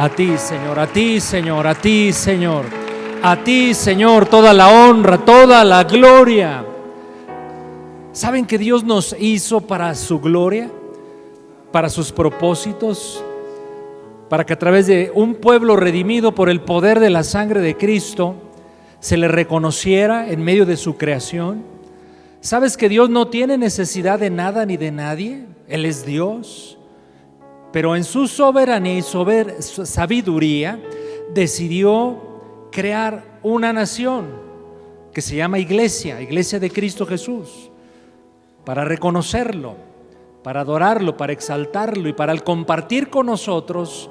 A ti, Señor, a ti, Señor, a ti, Señor. A ti, Señor, toda la honra, toda la gloria. ¿Saben que Dios nos hizo para su gloria? Para sus propósitos, para que a través de un pueblo redimido por el poder de la sangre de Cristo se le reconociera en medio de su creación. ¿Sabes que Dios no tiene necesidad de nada ni de nadie? Él es Dios, pero en su soberanía y su sabiduría decidió crear una nación que se llama Iglesia de Cristo Jesús, para reconocerlo, para adorarlo, para exaltarlo y para compartir con nosotros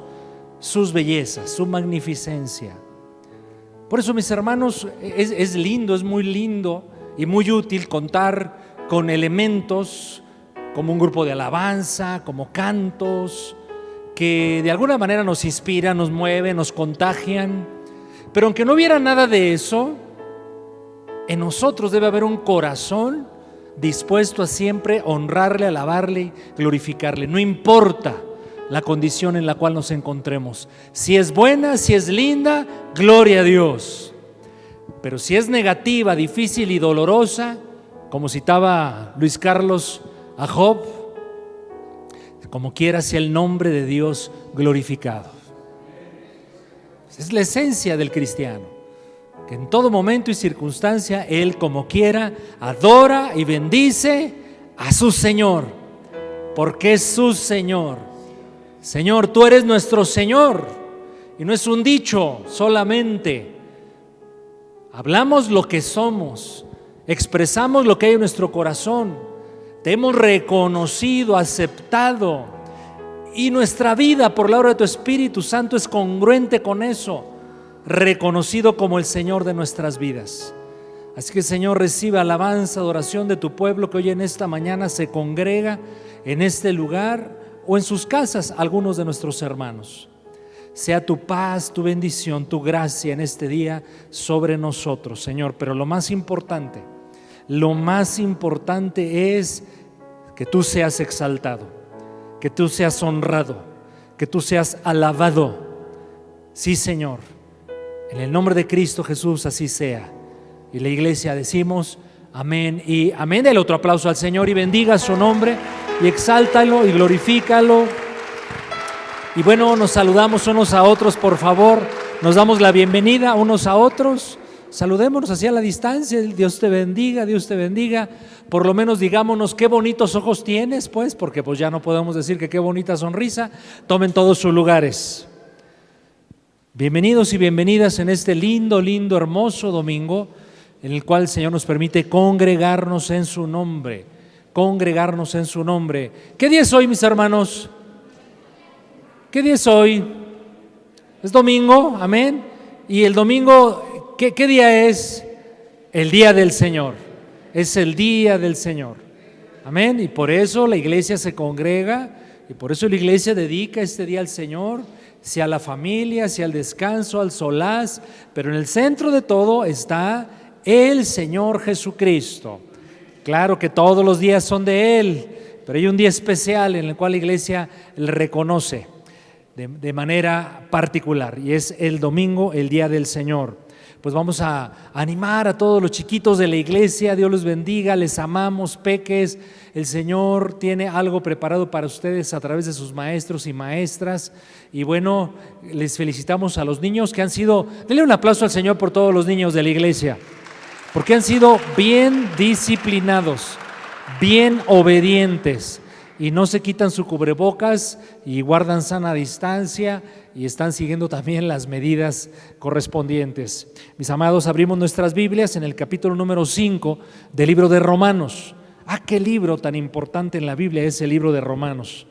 sus bellezas, su magnificencia. Por eso, mis hermanos, es lindo, es muy lindo y muy útil contar con elementos como un grupo de alabanza, como cantos, que de alguna manera nos inspiran, nos mueven, nos contagian. Pero aunque no hubiera nada de eso, en nosotros debe haber un corazón dispuesto a siempre honrarle, alabarle, glorificarle. No importa la condición en la cual nos encontremos. Si es buena, si es linda, gloria a Dios. Pero si es negativa, difícil y dolorosa, como citaba Luis Carlos a Job, como quiera sea el nombre de Dios glorificado. Es la esencia del cristiano, que en todo momento y circunstancia él, como quiera, adora y bendice a su Señor, porque es su Señor. Señor, tú eres nuestro Señor, y no es un dicho solamente. Hablamos lo que somos, expresamos lo que hay en nuestro corazón. Te hemos reconocido, aceptado, y nuestra vida por la obra de tu Espíritu Santo es congruente con eso, reconocido como el Señor de nuestras vidas. Así que, Señor, recibe alabanza, adoración de tu pueblo que hoy en esta mañana se congrega en este lugar o en sus casas, algunos de nuestros hermanos. Sea tu paz, tu bendición, tu gracia en este día sobre nosotros, Señor. Pero lo más importante es que tú seas exaltado, que tú seas honrado, que tú seas alabado. Sí, Señor, en el nombre de Cristo Jesús así sea. Y la iglesia decimos amén y amén. Dale otro aplauso al Señor y bendiga su nombre y exáltalo y glorifícalo. Y bueno, nos saludamos unos a otros, por favor. Nos damos la bienvenida unos a otros. Saludémonos hacia la distancia. Dios te bendiga, Dios te bendiga. Por lo menos digámonos qué bonitos ojos tienes, pues, porque pues ya no podemos decir que qué bonita sonrisa. Tomen todos sus lugares. Bienvenidos y bienvenidas en este lindo, hermoso domingo en el cual el Señor nos permite congregarnos en su nombre. Congregarnos en su nombre. ¿Qué día es hoy, mis hermanos? ¿Qué día es hoy? Es domingo, amén. Y el domingo, ¿qué día es? El día del Señor. Es el día del Señor, amén. Y por eso la iglesia se congrega y por eso la iglesia dedica este día al Señor, sea a la familia, sea al descanso, al solaz, pero en el centro de todo está el Señor Jesucristo. Claro que todos los días son de Él, pero hay un día especial en el cual la iglesia le reconoce de manera particular, y es el domingo, el día del Señor. Pues vamos a animar a todos los chiquitos de la iglesia. Dios los bendiga, les amamos, peques. El Señor tiene algo preparado para ustedes a través de sus maestros y maestras. Y bueno, les felicitamos a los niños que han sido, denle un aplauso al Señor por todos los niños de la iglesia, porque han sido bien disciplinados, bien obedientes, y no se quitan su cubrebocas y guardan sana distancia y están siguiendo también las medidas correspondientes. Mis amados, abrimos nuestras Biblias en el capítulo número 5 del libro de Romanos. Qué libro tan importante en la Biblia es el libro de Romanos.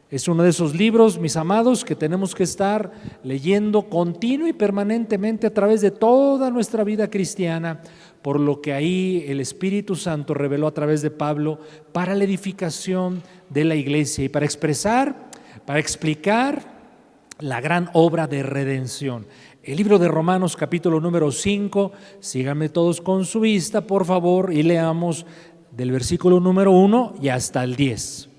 Es uno de esos libros, mis amados, que tenemos que estar leyendo continua y permanentemente a través de toda nuestra vida cristiana, por lo que ahí el Espíritu Santo reveló a través de Pablo para la edificación de la iglesia y para expresar, para explicar la gran obra de redención. El libro de Romanos, capítulo número 5, síganme todos con su vista, por favor, y leamos del versículo número 1 y hasta el 10.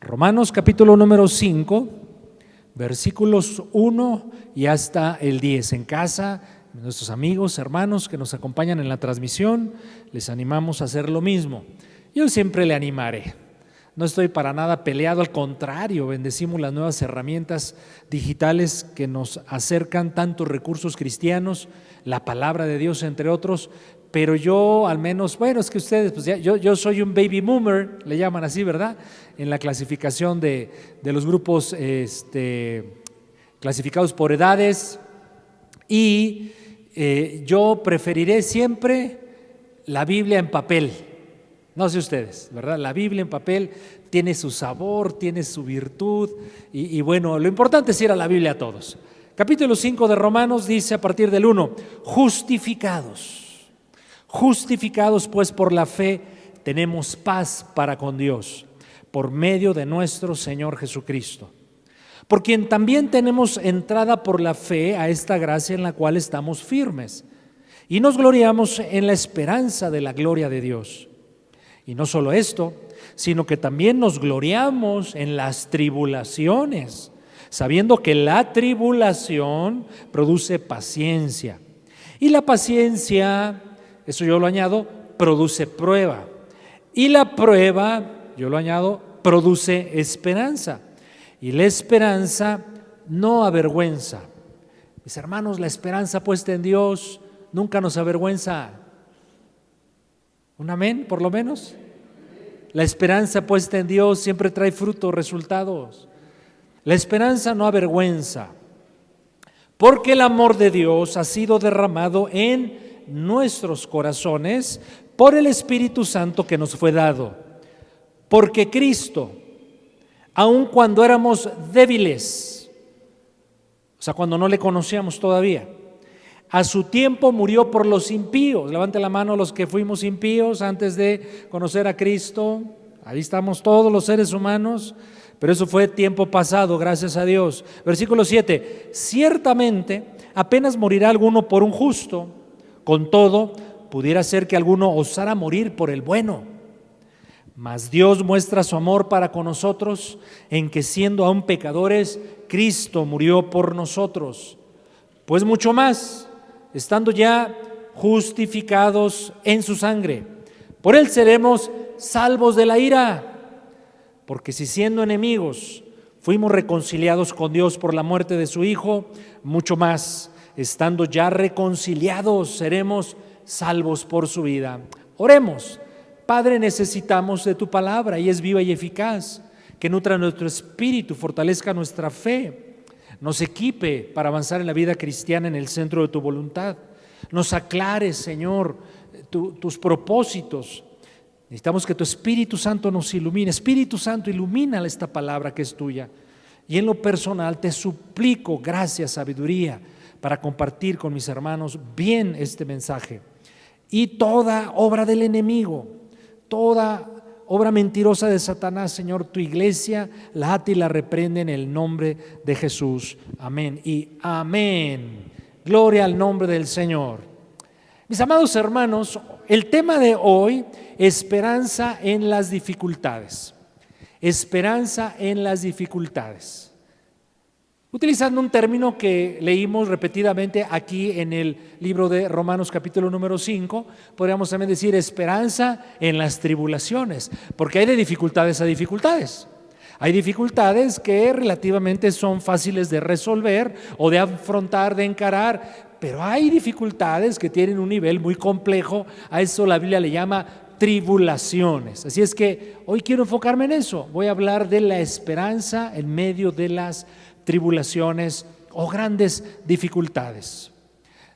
Romanos, capítulo número 5, versículos 1 y hasta el 10. En casa, nuestros amigos, hermanos que nos acompañan en la transmisión, les animamos a hacer lo mismo. Yo siempre le animaré. No estoy para nada peleado, al contrario, bendecimos las nuevas herramientas digitales que nos acercan tantos recursos cristianos, la palabra de Dios entre otros, pero yo al menos, bueno, es que ustedes, pues ya, yo soy un baby boomer, le llaman así, ¿verdad? En la clasificación de los grupos clasificados por edades, y yo preferiré siempre la Biblia en papel. No sé ustedes, ¿verdad? La Biblia en papel tiene su sabor, tiene su virtud y bueno, lo importante es ir a la Biblia a todos. Capítulo 5 de Romanos dice a partir del 1, justificados pues por la fe tenemos paz para con Dios, por medio de nuestro Señor Jesucristo, por quien también tenemos entrada por la fe a esta gracia en la cual estamos firmes y nos gloriamos en la esperanza de la gloria de Dios. Y no solo esto, sino que también nos gloriamos en las tribulaciones, sabiendo que la tribulación produce paciencia. Y la paciencia, eso yo lo añado, produce prueba. Y la prueba, yo lo añado, produce esperanza. Y la esperanza no avergüenza. Mis hermanos, la esperanza puesta en Dios nunca nos avergüenza. ¿Un amén, por lo menos? La esperanza puesta en Dios siempre trae frutos, resultados. La esperanza no avergüenza, porque el amor de Dios ha sido derramado en nuestros corazones por el Espíritu Santo que nos fue dado. Porque Cristo, aun cuando éramos débiles, o sea, cuando no le conocíamos todavía, a su tiempo murió por los impíos. Levante la mano los que fuimos impíos antes de conocer a Cristo. Ahí estamos todos los seres humanos, pero eso fue tiempo pasado, gracias a Dios. Versículo 7, ciertamente apenas morirá alguno por un justo, con todo pudiera ser que alguno osara morir por el bueno. Mas Dios muestra su amor para con nosotros en que siendo aún pecadores, Cristo murió por nosotros. Pues mucho más, estando ya justificados en su sangre, por él seremos salvos de la ira. Porque si siendo enemigos fuimos reconciliados con Dios por la muerte de su Hijo, mucho más, estando ya reconciliados, seremos salvos por su vida. Oremos. Padre, necesitamos de tu palabra y es viva y eficaz, que nutra nuestro espíritu, fortalezca nuestra fe, nos equipe para avanzar en la vida cristiana en el centro de tu voluntad. Nos aclares, Señor, tus propósitos. Necesitamos que tu Espíritu Santo nos ilumine. Espíritu Santo, ilumina esta palabra que es tuya. Y en lo personal te suplico gracia, sabiduría, para compartir con mis hermanos bien este mensaje. Y toda obra del enemigo, toda obra mentirosa de Satanás, Señor, tu iglesia la ata y la reprende en el nombre de Jesús. Amén y amén. Gloria al nombre del Señor. Mis amados hermanos, el tema de hoy, esperanza en las dificultades. Esperanza en las dificultades. Utilizando un término que leímos repetidamente aquí en el libro de Romanos capítulo número 5, podríamos también decir esperanza en las tribulaciones, porque hay de dificultades a dificultades. Hay dificultades que relativamente son fáciles de resolver o de afrontar, de encarar, pero hay dificultades que tienen un nivel muy complejo. A eso la Biblia le llama tribulaciones. Así es que hoy quiero enfocarme en eso. Voy a hablar de la esperanza en medio de las tribulaciones o grandes dificultades.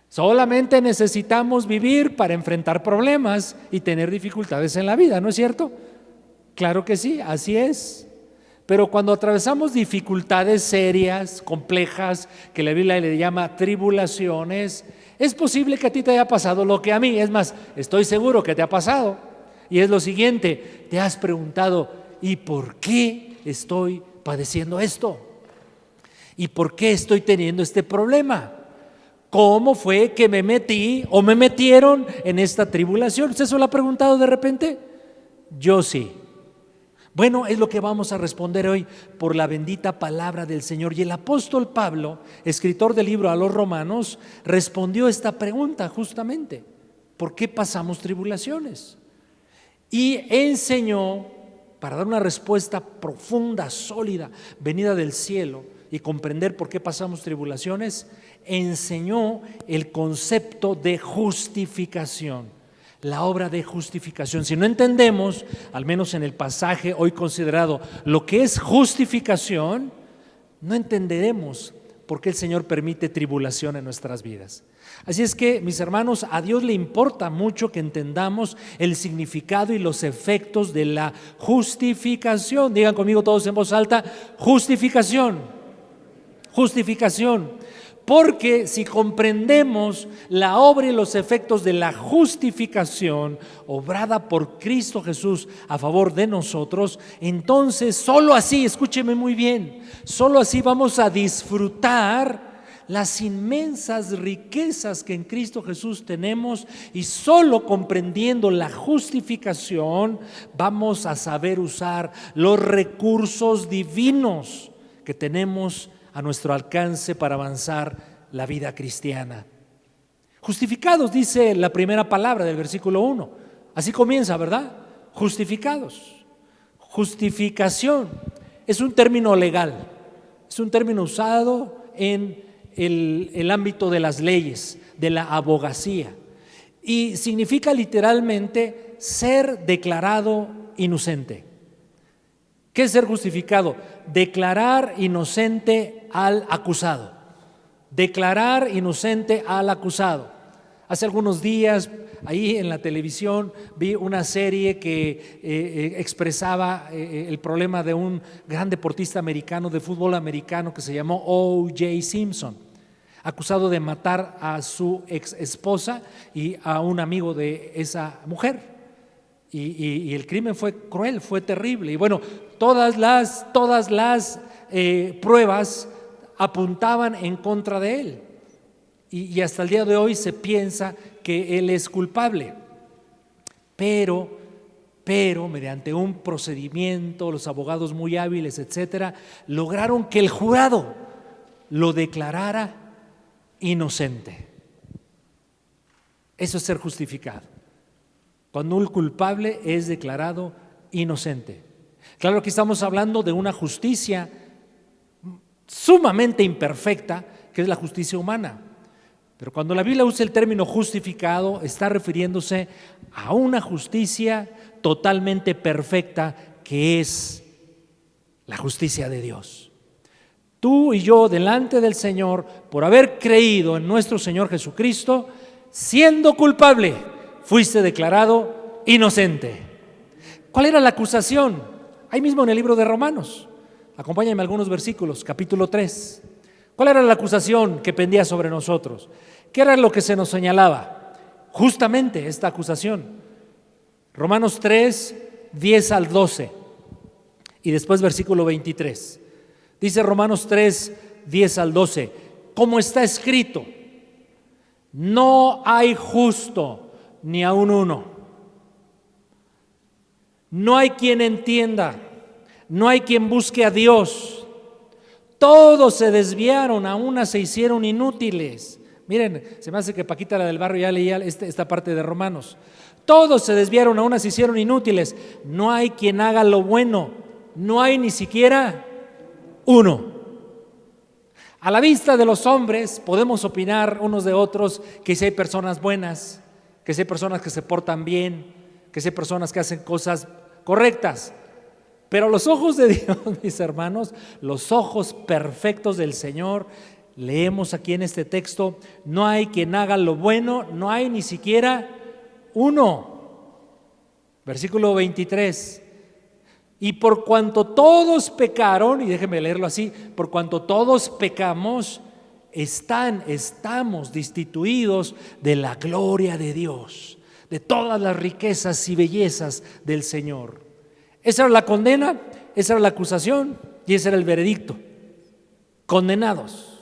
Solamente necesitamos vivir para enfrentar problemas y tener dificultades en la vida, ¿no es cierto? Claro que sí, así es. Pero cuando atravesamos dificultades serias, complejas, que la Biblia le llama tribulaciones, es posible que a ti te haya pasado lo que a mí. Es más, estoy seguro que te ha pasado. Y es lo siguiente, te has preguntado, ¿y por qué estoy padeciendo esto? ¿Y por qué estoy teniendo este problema? ¿Cómo fue que me metí o me metieron en esta tribulación? ¿Usted se lo ha preguntado de repente? Yo sí. Bueno, es lo que vamos a responder hoy por la bendita palabra del Señor. Y el apóstol Pablo, escritor del libro a los Romanos, respondió esta pregunta justamente: ¿por qué pasamos tribulaciones? Y enseñó, para dar una respuesta profunda, sólida, venida del cielo, y comprender por qué pasamos tribulaciones, enseñó el concepto de justificación. La obra de justificación. Si no entendemos, al menos en el pasaje hoy considerado, lo que es justificación, no entenderemos por qué el Señor permite tribulación en nuestras vidas. Así es que, mis hermanos, a Dios le importa mucho que entendamos el significado y los efectos de la justificación. Digan conmigo todos en voz alta: justificación, justificación. Porque si comprendemos la obra y los efectos de la justificación obrada por Cristo Jesús a favor de nosotros, entonces solo así, escúcheme muy bien, solo así vamos a disfrutar las inmensas riquezas que en Cristo Jesús tenemos, y solo comprendiendo la justificación vamos a saber usar los recursos divinos que tenemos a nuestro alcance para avanzar la vida cristiana. Justificados, dice la primera palabra del versículo 1. Así comienza, ¿verdad? Justificados. Justificación es un término legal, es un término usado en el ámbito de las leyes, de la abogacía, y significa literalmente ser declarado inocente. ¿Qué es ser justificado? Declarar inocente al acusado. Declarar inocente al acusado. Hace algunos días, ahí en la televisión, vi una serie que expresaba el problema de un gran deportista americano, de fútbol americano, que se llamó O.J. Simpson, acusado de matar a su ex esposa y a un amigo de esa mujer. Y el crimen fue cruel, fue terrible. Y bueno, todas las pruebas apuntaban en contra de él. Y hasta el día de hoy se piensa que él es culpable. Pero mediante un procedimiento, los abogados muy hábiles, etcétera, lograron que el jurado lo declarara inocente. Eso es ser justificado, cuando un culpable es declarado inocente. Claro que estamos hablando de una justicia sumamente imperfecta, que es la justicia humana. Pero cuando la Biblia usa el término justificado, está refiriéndose a una justicia totalmente perfecta, que es la justicia de Dios. Tú y yo, delante del Señor, por haber creído en nuestro Señor Jesucristo, siendo culpable, fuiste declarado inocente. ¿Cuál era la acusación? Ahí mismo en el libro de Romanos. Acompáñenme a algunos versículos, capítulo 3. ¿Cuál era la acusación que pendía sobre nosotros? ¿Qué era lo que se nos señalaba? Justamente esta acusación. Romanos 3, 10 al 12. Y después versículo 23. Dice Romanos 3, 10 al 12. Como está escrito: no hay justo ni aun uno. No hay quien entienda, no hay quien busque a Dios. Todos se desviaron, a una se hicieron inútiles. Miren, se me hace que Paquita, la del barrio, ya leía esta parte de Romanos. Todos se desviaron, a una se hicieron inútiles. No hay quien haga lo bueno, no hay ni siquiera uno. A la vista de los hombres podemos opinar unos de otros que si hay personas buenas, que si hay personas que se portan bien, que si hay personas que hacen cosas correctas. Pero a los ojos de Dios, mis hermanos, los ojos perfectos del Señor, leemos aquí en este texto: no hay quien haga lo bueno, no hay ni siquiera uno. Versículo 23. Y por cuanto todos pecaron, y déjenme leerlo así: por cuanto todos pecamos, estamos destituidos de la gloria de Dios, de todas las riquezas y bellezas del Señor. Esa era la condena, esa era la acusación y ese era el veredicto. Condenados.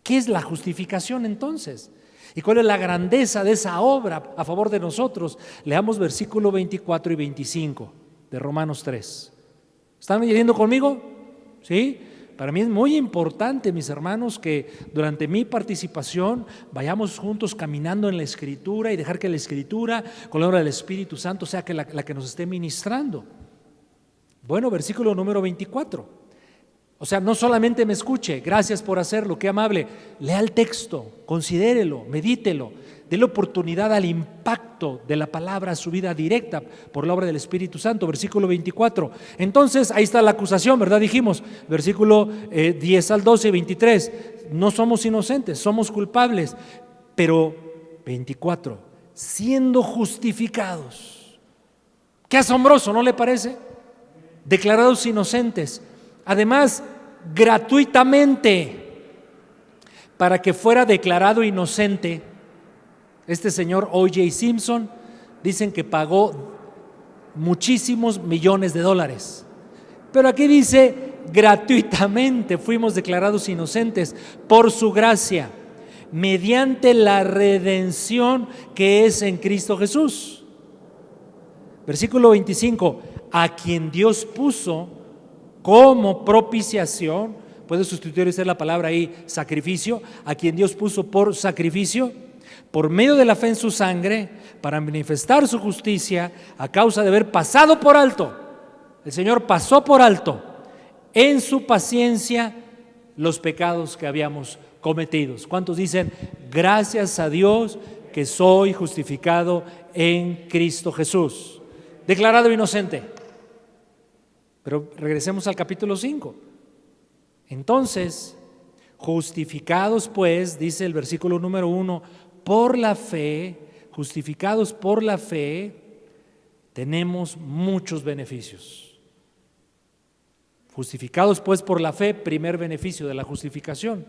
¿Qué es la justificación entonces? ¿Y cuál es la grandeza de esa obra a favor de nosotros? Leamos versículo 24 y 25. de Romanos 3. ¿Están leyendo conmigo? ¿Sí? Para mí es muy importante, mis hermanos, que durante mi participación vayamos juntos caminando en la Escritura y dejar que la Escritura, con la obra del Espíritu Santo, sea que la que nos esté ministrando. Bueno, versículo número 24. O sea, no solamente me escuche, gracias por hacerlo, qué amable. Lea el texto, considérelo, medítelo, déle oportunidad al impacto de la palabra a su vida directa por la obra del Espíritu Santo. Versículo 24. Entonces, ahí está la acusación, ¿verdad? Dijimos, versículo 10 al 12 y 23. No somos inocentes, somos culpables. Pero 24, siendo justificados. Qué asombroso, ¿no le parece? Declarados inocentes. Además, gratuitamente, para que fuera declarado inocente, este señor O.J. Simpson, dicen que pagó muchísimos millones de dólares. Pero aquí dice, gratuitamente fuimos declarados inocentes por su gracia, mediante la redención que es en Cristo Jesús. Versículo 25, a quien Dios puso como propiciación, puede sustituir usted la palabra ahí, sacrificio, a quien Dios puso por sacrificio, por medio de la fe en su sangre, para manifestar su justicia a causa de haber pasado por alto. El Señor pasó por alto en su paciencia los pecados que habíamos cometido. ¿Cuántos dicen, gracias a Dios que soy justificado en Cristo Jesús? Declarado inocente. Pero regresemos al capítulo 5. Entonces, justificados pues, dice el versículo número 1, por la fe, justificados por la fe, tenemos muchos beneficios. Justificados pues por la fe, primer beneficio de la justificación,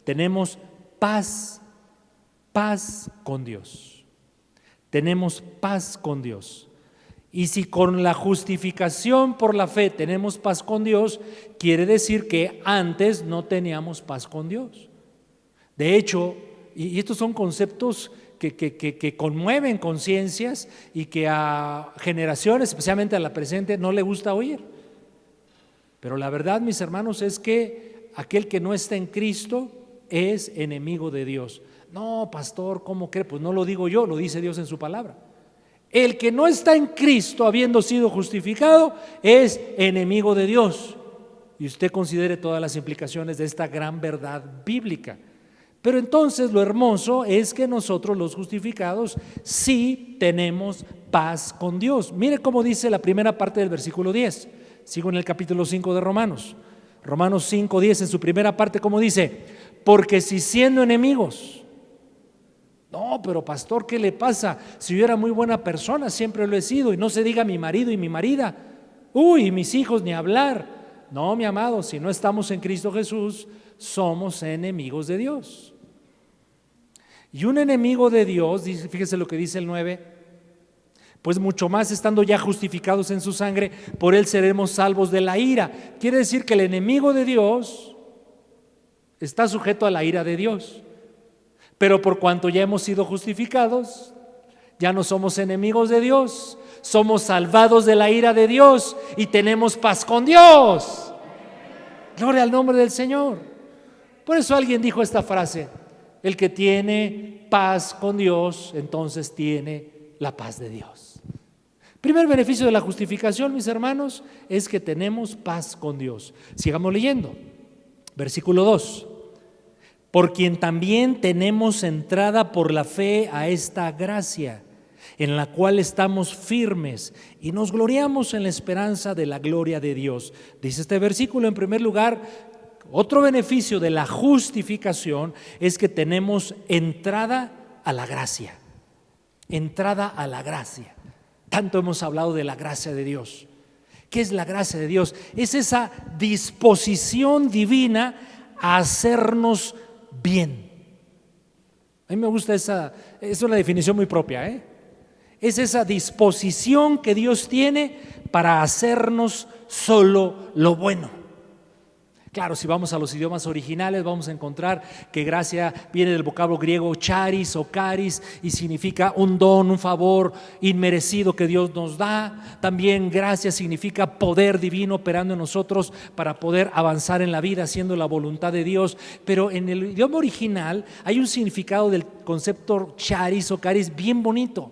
tenemos paz con Dios. Tenemos paz con Dios. Y si con la justificación por la fe tenemos paz con Dios, quiere decir que antes no teníamos paz con Dios. De hecho, y estos son conceptos que conmueven conciencias y que a generaciones, especialmente a la presente, no le gusta oír. Pero la verdad, mis hermanos, es que aquel que no está en Cristo es enemigo de Dios. No, pastor, ¿cómo cree? Pues no lo digo yo, lo dice Dios en su palabra. El que no está en Cristo, habiendo sido justificado, es enemigo de Dios. Y usted considere todas las implicaciones de esta gran verdad bíblica. Pero entonces lo hermoso es que nosotros los justificados sí tenemos paz con Dios. Mire cómo dice la primera parte del versículo 10. Sigo en el capítulo 5 de Romanos. Romanos 5:10 en su primera parte, ¿cómo dice? Porque si siendo enemigos. No, pero pastor, ¿qué le pasa? Si yo era muy buena persona, siempre lo he sido, y no se diga mi marido y mi marida. Uy, mis hijos ni hablar. No, mi amado, si no estamos en Cristo Jesús, somos enemigos de Dios. Y un enemigo de Dios, fíjese lo que dice el 9, pues mucho más estando ya justificados en su sangre, por él seremos salvos de la ira. Quiere decir que el enemigo de Dios está sujeto a la ira de Dios. Pero por cuanto ya hemos sido justificados, ya no somos enemigos de Dios, somos salvados de la ira de Dios y tenemos paz con Dios. Gloria al nombre del Señor. Por eso alguien dijo esta frase: el que tiene paz con Dios, entonces tiene la paz de Dios. Primer beneficio de la justificación, mis hermanos, es que tenemos paz con Dios. Sigamos leyendo. Versículo 2. Por quien también tenemos entrada por la fe a esta gracia, en la cual estamos firmes y nos gloriamos en la esperanza de la gloria de Dios. Dice este versículo, en primer lugar, otro beneficio de la justificación es que tenemos entrada a la gracia. Entrada a la gracia. Tanto hemos hablado de la gracia de Dios. ¿Qué es la gracia de Dios? Es esa disposición divina a hacernos bien. A mí me gusta es una definición muy propia, Es esa disposición que Dios tiene para hacernos solo lo bueno. Claro, si vamos a los idiomas originales vamos a encontrar que gracia viene del vocablo griego charis o caris y significa un don, un favor inmerecido que Dios nos da. También gracia significa poder divino operando en nosotros para poder avanzar en la vida haciendo la voluntad de Dios. Pero en el idioma original hay un significado del concepto charis o caris bien bonito,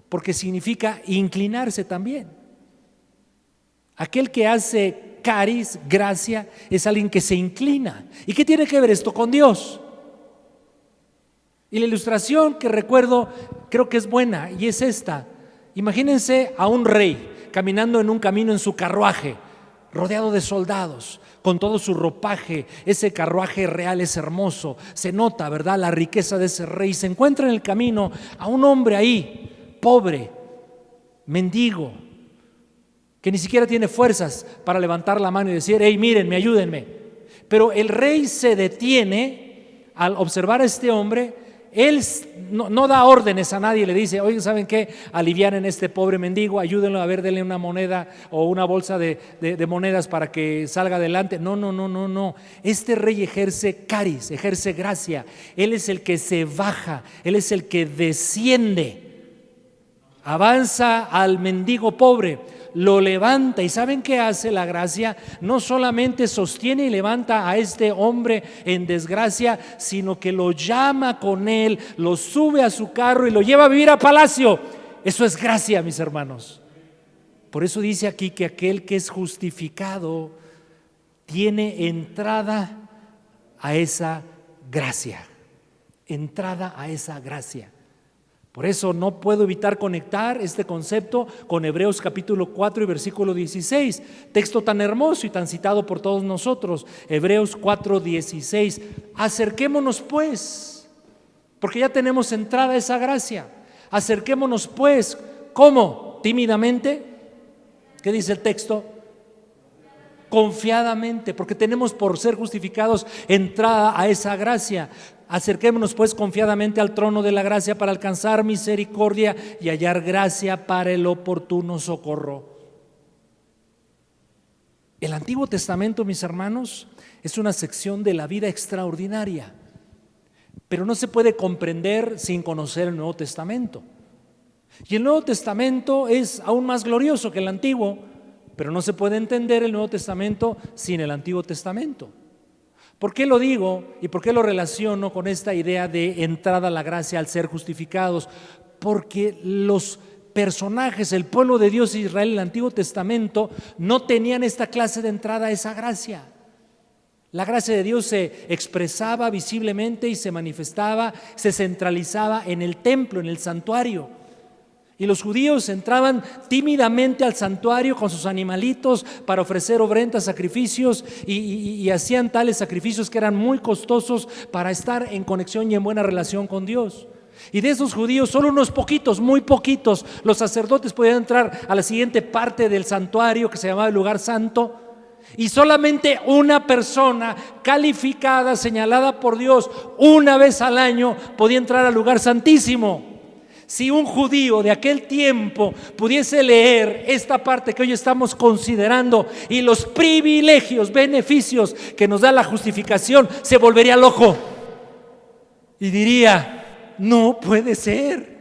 porque significa inclinarse también. Aquel que hace caris, gracia, es alguien que se inclina. ¿Y qué tiene que ver esto con Dios? Y la ilustración que recuerdo creo que es buena y es esta. Imagínense a un rey caminando en un camino en su carruaje, rodeado de soldados, con todo su ropaje. Ese carruaje real es hermoso, se nota, ¿verdad?, la riqueza de ese rey. Se encuentra en el camino a un hombre ahí, pobre, mendigo, que ni siquiera tiene fuerzas para levantar la mano y decir: hey, mírenme, ayúdenme. Pero el rey se detiene al observar a este hombre. Él no da órdenes a nadie, le dice: oye, ¿saben qué? Alivianen a este pobre mendigo, ayúdenlo, a ver, denle una moneda o una bolsa de monedas para que salga adelante. No. Este rey ejerce caris, ejerce gracia. Él es el que se baja, él es el que desciende, avanza al mendigo pobre, lo levanta. ¿Y saben qué hace la gracia? No solamente sostiene y levanta a este hombre en desgracia, sino que lo llama con él, lo sube a su carro y lo lleva a vivir a palacio. Eso es gracia, mis hermanos. Por eso dice aquí que aquel que es justificado tiene entrada a esa gracia. Entrada a esa gracia. Por eso no puedo evitar conectar este concepto con Hebreos capítulo 4 y versículo 16, texto tan hermoso y tan citado por todos nosotros. Hebreos 4:16. Acerquémonos pues, porque ya tenemos entrada a esa gracia. Acerquémonos pues, ¿cómo? Tímidamente. ¿Qué dice el texto? Confiadamente, porque tenemos, por ser justificados, entrada a esa gracia. Acerquémonos pues confiadamente al trono de la gracia para alcanzar misericordia y hallar gracia para el oportuno socorro. El Antiguo Testamento, mis hermanos, es una sección de la vida extraordinaria, pero no se puede comprender sin conocer el Nuevo Testamento. Y el Nuevo Testamento es aún más glorioso que el Antiguo, pero no se puede entender el Nuevo Testamento sin el Antiguo Testamento. ¿Por qué lo digo y por qué lo relaciono con esta idea de entrada a la gracia al ser justificados? Porque los personajes, el pueblo de Dios Israel en el Antiguo Testamento no tenían esta clase de entrada a esa gracia. La gracia de Dios se expresaba visiblemente y se manifestaba, se centralizaba en el templo, en el santuario. Y los judíos entraban tímidamente al santuario con sus animalitos para ofrecer ofrendas, sacrificios y hacían tales sacrificios que eran muy costosos para estar en conexión y en buena relación con Dios. Y de esos judíos, solo unos poquitos, muy poquitos, los sacerdotes podían entrar a la siguiente parte del santuario que se llamaba el lugar santo. Y solamente una persona calificada, señalada por Dios, una vez al año podía entrar al lugar santísimo. Si un judío de aquel tiempo pudiese leer esta parte que hoy estamos considerando y los privilegios, beneficios que nos da la justificación, se volvería loco y diría: no puede ser.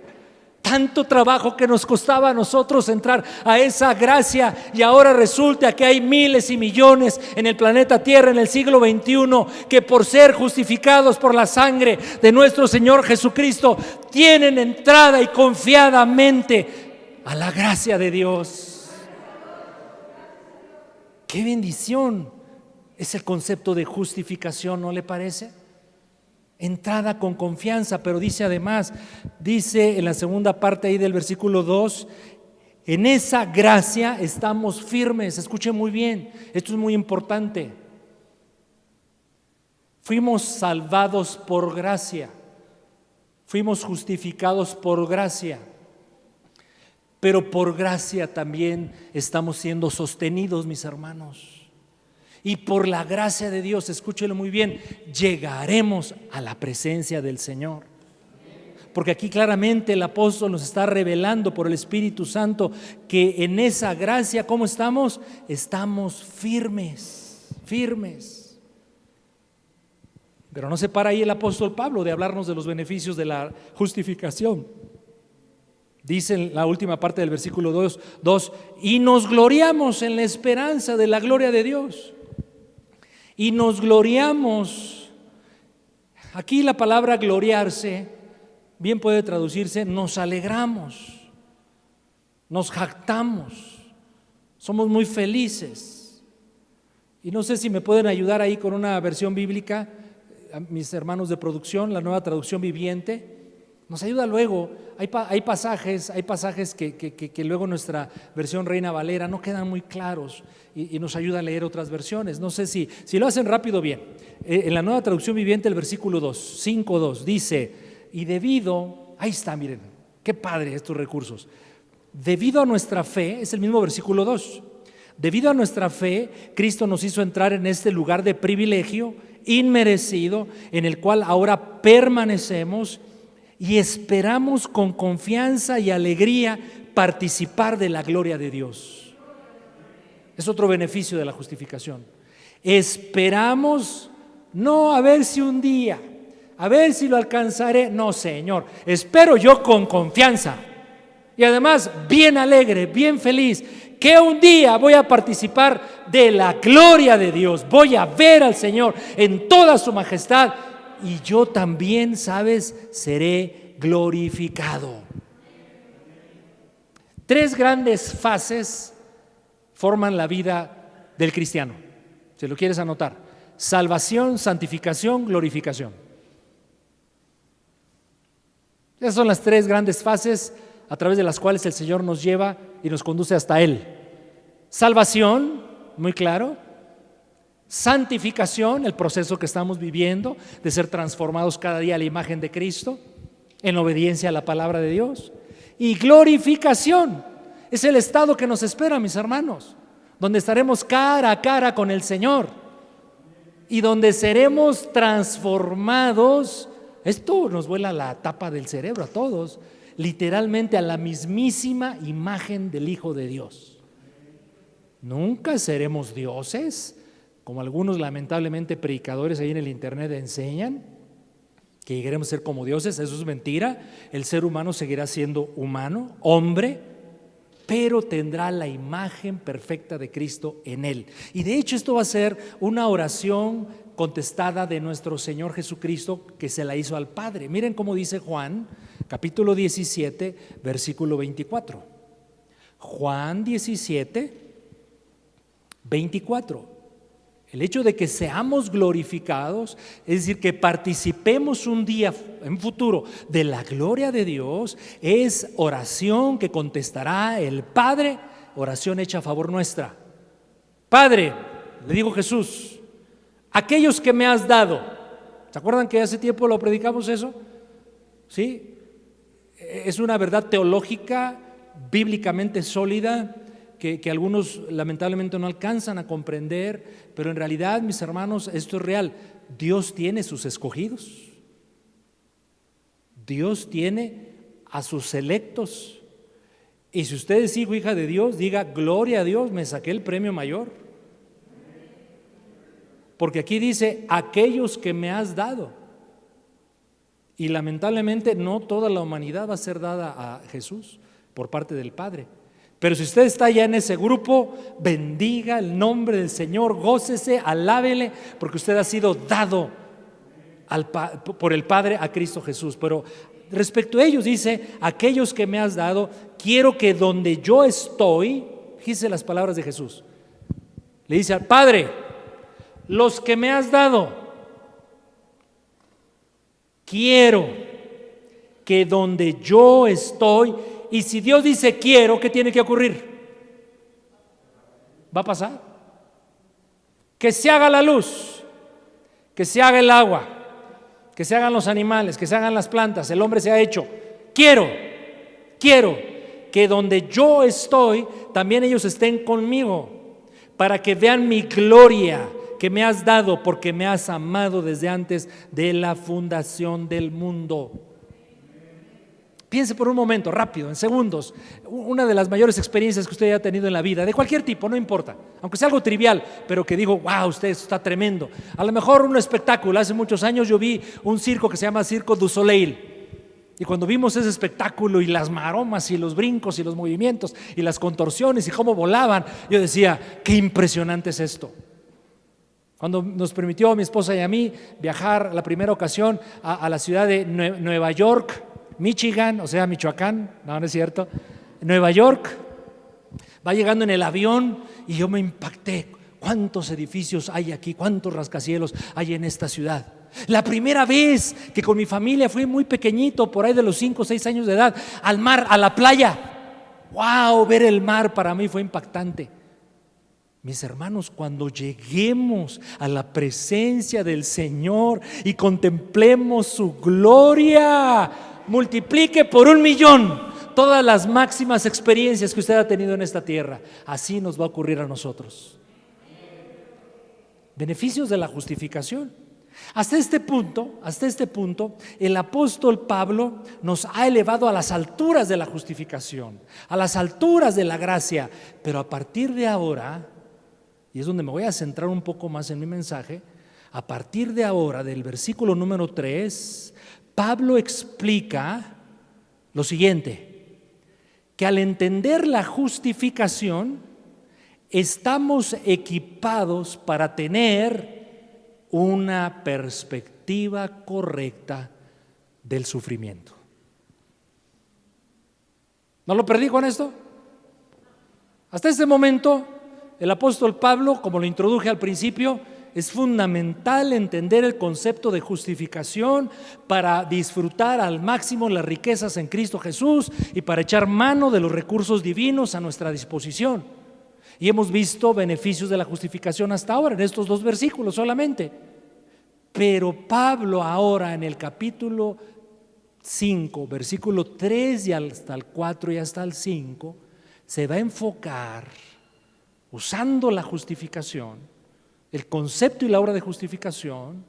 Tanto trabajo que nos costaba a nosotros entrar a esa gracia, y ahora resulta que hay miles y millones en el planeta Tierra en el siglo XXI que, por ser justificados por la sangre de nuestro Señor Jesucristo, tienen entrada y confiadamente a la gracia de Dios. ¡Qué bendición! Es el concepto de justificación, ¿no le parece? Entrada con confianza, pero dice además, dice en la segunda parte ahí del versículo 2, en esa gracia estamos firmes. Escuchen muy bien, esto es muy importante. Fuimos salvados por gracia, fuimos justificados por gracia, pero por gracia también estamos siendo sostenidos, mis hermanos. Y por la gracia de Dios, escúchelo muy bien, llegaremos a la presencia del Señor. Porque aquí claramente el apóstol nos está revelando por el Espíritu Santo que en esa gracia, ¿cómo estamos? Estamos firmes, firmes. Pero no se para ahí el apóstol Pablo de hablarnos de los beneficios de la justificación. Dice en la última parte del versículo 2, y nos gloriamos en la esperanza de la gloria de Dios. Y nos gloriamos. Aquí la palabra gloriarse bien puede traducirse nos alegramos, nos jactamos, somos muy felices. Y no sé si me pueden ayudar ahí con una versión bíblica, a mis hermanos de producción, la Nueva Traducción Viviente. Nos ayuda luego, hay pasajes que luego nuestra versión Reina Valera no quedan muy claros y nos ayuda a leer otras versiones. No sé si lo hacen rápido, bien. En la Nueva Traducción Viviente, el versículo 5:2 dice, y debido, ahí está, miren, qué padre estos recursos. Debido a nuestra fe, es el mismo versículo 2, debido a nuestra fe, Cristo nos hizo entrar en este lugar de privilegio inmerecido, en el cual ahora permanecemos y esperamos con confianza y alegría participar de la gloria de Dios. Es otro beneficio de la justificación. Esperamos, no a ver si un día, a ver si lo alcanzaré, no, Señor, espero yo con confianza y además bien alegre, bien feliz, que un día voy a participar de la gloria de Dios, voy a ver al Señor en toda su majestad. Y yo también, ¿sabes?, seré glorificado. 3 grandes fases forman la vida del cristiano. Si lo quieres anotar: salvación, santificación, glorificación. Esas son las 3 grandes fases a través de las cuales el Señor nos lleva y nos conduce hasta Él. Salvación, muy claro. Santificación, el proceso que estamos viviendo de ser transformados cada día a la imagen de Cristo en obediencia a la palabra de Dios. Y glorificación, es el estado que nos espera, mis hermanos, donde estaremos cara a cara con el Señor y donde seremos transformados. Esto nos vuela la tapa del cerebro a todos, literalmente a la mismísima imagen del Hijo de Dios. Nunca seremos dioses, como algunos lamentablemente predicadores ahí en el internet enseñan, que llegaremos a ser como dioses. Eso es mentira. El ser humano seguirá siendo humano, hombre, pero tendrá la imagen perfecta de Cristo en él. Y de hecho esto va a ser una oración contestada de nuestro Señor Jesucristo, que se la hizo al Padre. Miren cómo dice Juan, capítulo 17, versículo 24. Juan 17, 24. El hecho de que seamos glorificados, es decir, que participemos un día en futuro de la gloria de Dios, es oración que contestará el Padre, oración hecha a favor nuestra. Padre, le dijo Jesús, aquellos que me has dado. ¿Se acuerdan que hace tiempo lo predicamos eso? ¿Sí? Es una verdad teológica, bíblicamente sólida, que algunos lamentablemente no alcanzan a comprender, pero en realidad, mis hermanos, esto es real. Dios tiene sus escogidos, Dios tiene a sus electos, y si usted es hijo, hija de Dios, diga gloria a Dios, me saqué el premio mayor, porque aquí dice aquellos que me has dado, y lamentablemente no toda la humanidad va a ser dada a Jesús por parte del Padre. Pero si usted está ya en ese grupo, bendiga el nombre del Señor, gócese, alábele, porque usted ha sido dado por el Padre a Cristo Jesús. Pero respecto a ellos dice, aquellos que me has dado, quiero que donde yo estoy, fíjese las palabras de Jesús, le dice al Padre, los que me has dado, quiero que donde yo estoy. Y si Dios dice quiero, ¿qué tiene que ocurrir? ¿Va a pasar? Que se haga la luz, que se haga el agua, que se hagan los animales, que se hagan las plantas, el hombre se ha hecho. Quiero que donde yo estoy, también ellos estén conmigo, para que vean mi gloria que me has dado, porque me has amado desde antes de la fundación del mundo. Piense por un momento, rápido, en segundos, una de las mayores experiencias que usted haya tenido en la vida, de cualquier tipo, no importa, aunque sea algo trivial, pero que digo, wow, usted está tremendo. A lo mejor un espectáculo. Hace muchos años yo vi un circo que se llama Circo du Soleil. Y cuando vimos ese espectáculo y las maromas y los brincos y los movimientos y las contorsiones y cómo volaban, yo decía, qué impresionante es esto. Cuando nos permitió a mi esposa y a mí viajar la primera ocasión a la ciudad de Nueva York, Michigan, o sea, Michoacán, no es cierto, Nueva York, va llegando en el avión y yo me impacté. ¿Cuántos edificios hay aquí? ¿Cuántos rascacielos hay en esta ciudad? La primera vez que con mi familia fui muy pequeñito, por ahí de los 5 o 6 años de edad, al mar, a la playa. ¡Wow! Ver el mar para mí fue impactante. Mis hermanos, cuando lleguemos a la presencia del Señor y contemplemos su gloria, multiplique por 1,000,000 todas las máximas experiencias que usted ha tenido en esta tierra. Así nos va a ocurrir a nosotros. Beneficios de la justificación. Hasta este punto, el apóstol Pablo nos ha elevado a las alturas de la justificación, a las alturas de la gracia. Pero a partir de ahora, y es donde me voy a centrar un poco más en mi mensaje, a partir de ahora, del versículo número 3, Pablo explica lo siguiente: que al entender la justificación, estamos equipados para tener una perspectiva correcta del sufrimiento. ¿No lo perdí con esto? Hasta este momento, el apóstol Pablo, como lo introduje al principio, es fundamental entender el concepto de justificación para disfrutar al máximo las riquezas en Cristo Jesús y para echar mano de los recursos divinos a nuestra disposición. Y hemos visto beneficios de la justificación hasta ahora, en estos 2 versículos solamente. Pero Pablo ahora en el capítulo 5, versículo 3 y hasta el 4 y hasta el 5, se va a enfocar, usando la justificación, el concepto y la obra de justificación,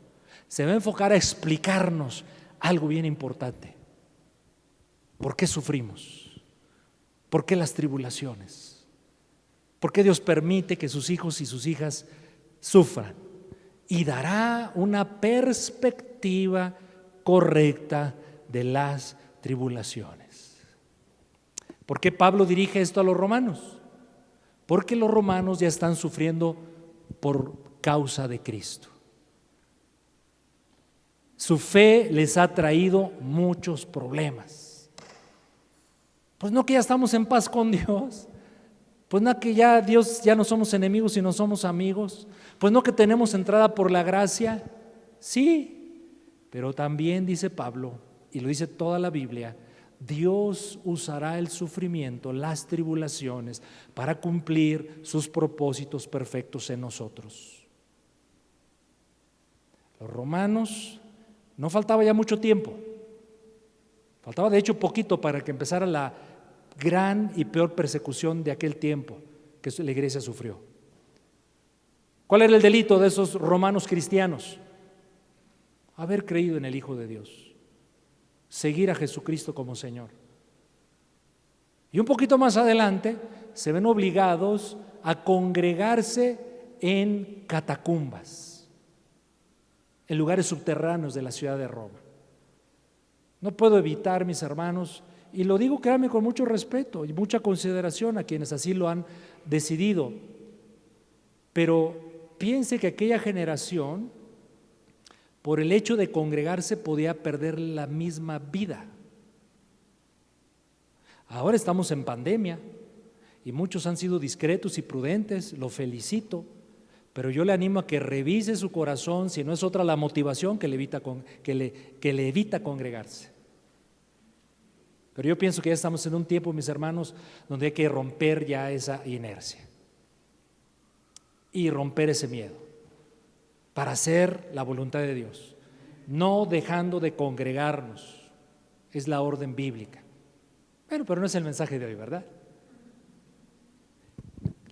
se va a enfocar a explicarnos algo bien importante. ¿Por qué sufrimos? ¿Por qué las tribulaciones? ¿Por qué Dios permite que sus hijos y sus hijas sufran? Y dará una perspectiva correcta de las tribulaciones. ¿Por qué Pablo dirige esto a los romanos? Porque los romanos ya están sufriendo por causa de Cristo. Su fe les ha traído muchos problemas. Pues no que ya estamos en paz con Dios. Pues no que ya Dios, ya no somos enemigos sino somos amigos. Pues no que tenemos entrada por la gracia. Sí, pero también dice Pablo, y lo dice toda la Biblia, Dios usará el sufrimiento, las tribulaciones, para cumplir sus propósitos perfectos en nosotros. Los romanos, no faltaba ya mucho tiempo, faltaba de hecho poquito para que empezara la gran y peor persecución de aquel tiempo que la iglesia sufrió. ¿Cuál era el delito de esos romanos cristianos? Haber creído en el Hijo de Dios, seguir a Jesucristo como Señor. Y un poquito más adelante se ven obligados a congregarse en catacumbas, en lugares subterráneos de la ciudad de Roma. No puedo evitar, mis hermanos, y lo digo, créanme, con mucho respeto y mucha consideración a quienes así lo han decidido, pero piense que aquella generación, por el hecho de congregarse, podía perder la misma vida. Ahora estamos en pandemia y muchos han sido discretos y prudentes, lo felicito, pero yo le animo a que revise su corazón si no es otra la motivación que le evita congregarse. Pero yo pienso que ya estamos en un tiempo, mis hermanos, donde hay que romper ya esa inercia y romper ese miedo para hacer la voluntad de Dios, no dejando de congregarnos. Es la orden bíblica. Bueno, pero no es el mensaje de hoy, ¿verdad?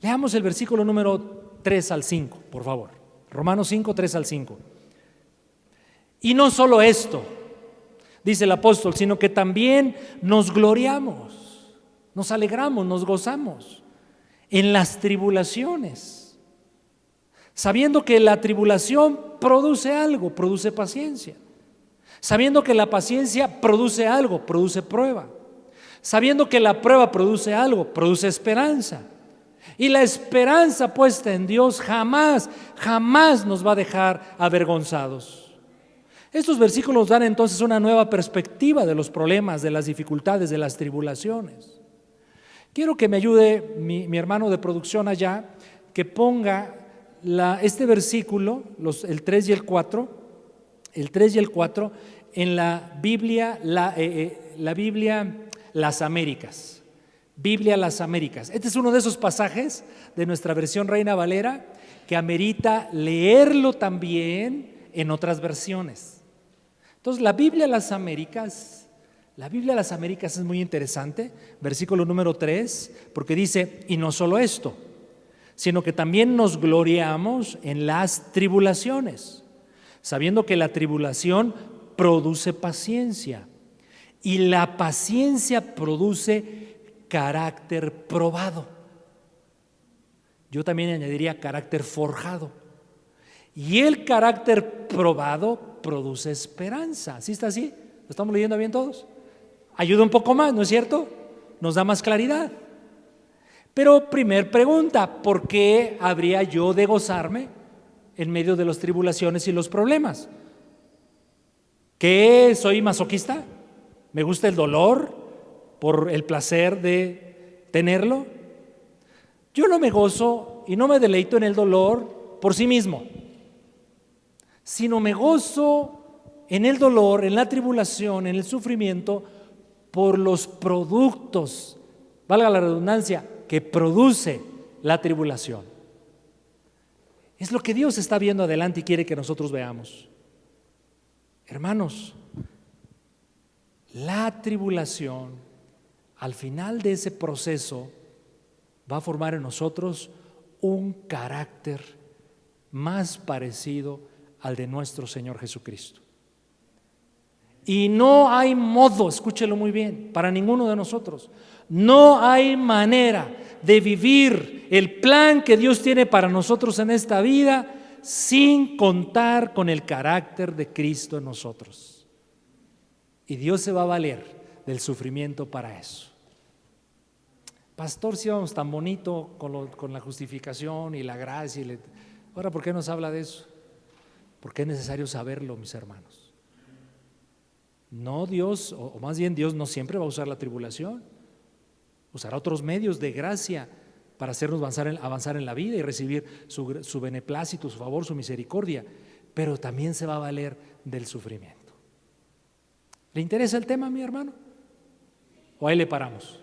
Leamos el versículo número 3 al 5, por favor. Romanos 5, 3 al 5. Y no solo esto, dice el apóstol, sino que también nos gloriamos, nos alegramos, nos gozamos en las tribulaciones, sabiendo que la tribulación produce algo, produce paciencia, sabiendo que la paciencia produce algo, produce prueba, sabiendo que la prueba produce algo, produce esperanza. Y la esperanza puesta en Dios jamás nos va a dejar avergonzados. Estos versículos dan entonces una nueva perspectiva de los problemas, de las dificultades, de las tribulaciones. Quiero que me ayude mi hermano de producción allá, que ponga este versículo, el 3 y el 4, en la Biblia, la Biblia Las Américas. Biblia Las Américas. Este es uno de esos pasajes de nuestra versión Reina Valera que amerita leerlo también en otras versiones. Entonces, la Biblia Las Américas es muy interesante, versículo número 3, porque dice, y no solo esto, sino que también nos gloriamos en las tribulaciones, sabiendo que la tribulación produce paciencia, y la paciencia produce carácter probado. Yo también añadiría carácter forjado. Y el carácter probado produce esperanza. ¿Sí está así? ¿Lo estamos leyendo bien todos? Ayuda un poco más, ¿no es cierto? Nos da más claridad. Pero primer pregunta, ¿por qué habría yo de gozarme en medio de las tribulaciones y los problemas? ¿Qué soy masoquista? ¿Me gusta el dolor por el placer de tenerlo? Yo no me gozo y no me deleito en el dolor por sí mismo, sino me gozo en el dolor, en la tribulación, en el sufrimiento, por los productos, valga la redundancia, que produce la tribulación. Es lo que Dios está viendo adelante y quiere que nosotros veamos. Hermanos, la tribulación, al final de ese proceso, va a formar en nosotros un carácter más parecido al de nuestro Señor Jesucristo. Y no hay modo, escúchelo muy bien, para ninguno de nosotros, no hay manera de vivir el plan que Dios tiene para nosotros en esta vida sin contar con el carácter de Cristo en nosotros. Y Dios se va a valer del sufrimiento para eso. Pastor, si vamos tan bonito con la justificación y la gracia. Ahora, ¿por qué nos habla de eso? Porque es necesario saberlo, mis hermanos. No Dios, o más bien Dios no siempre va a usar la tribulación. Usará otros medios de gracia para hacernos avanzar en la vida y recibir su beneplácito, su favor, su misericordia. Pero también se va a valer del sufrimiento. ¿Le interesa el tema, mi hermano? ¿O ahí le paramos?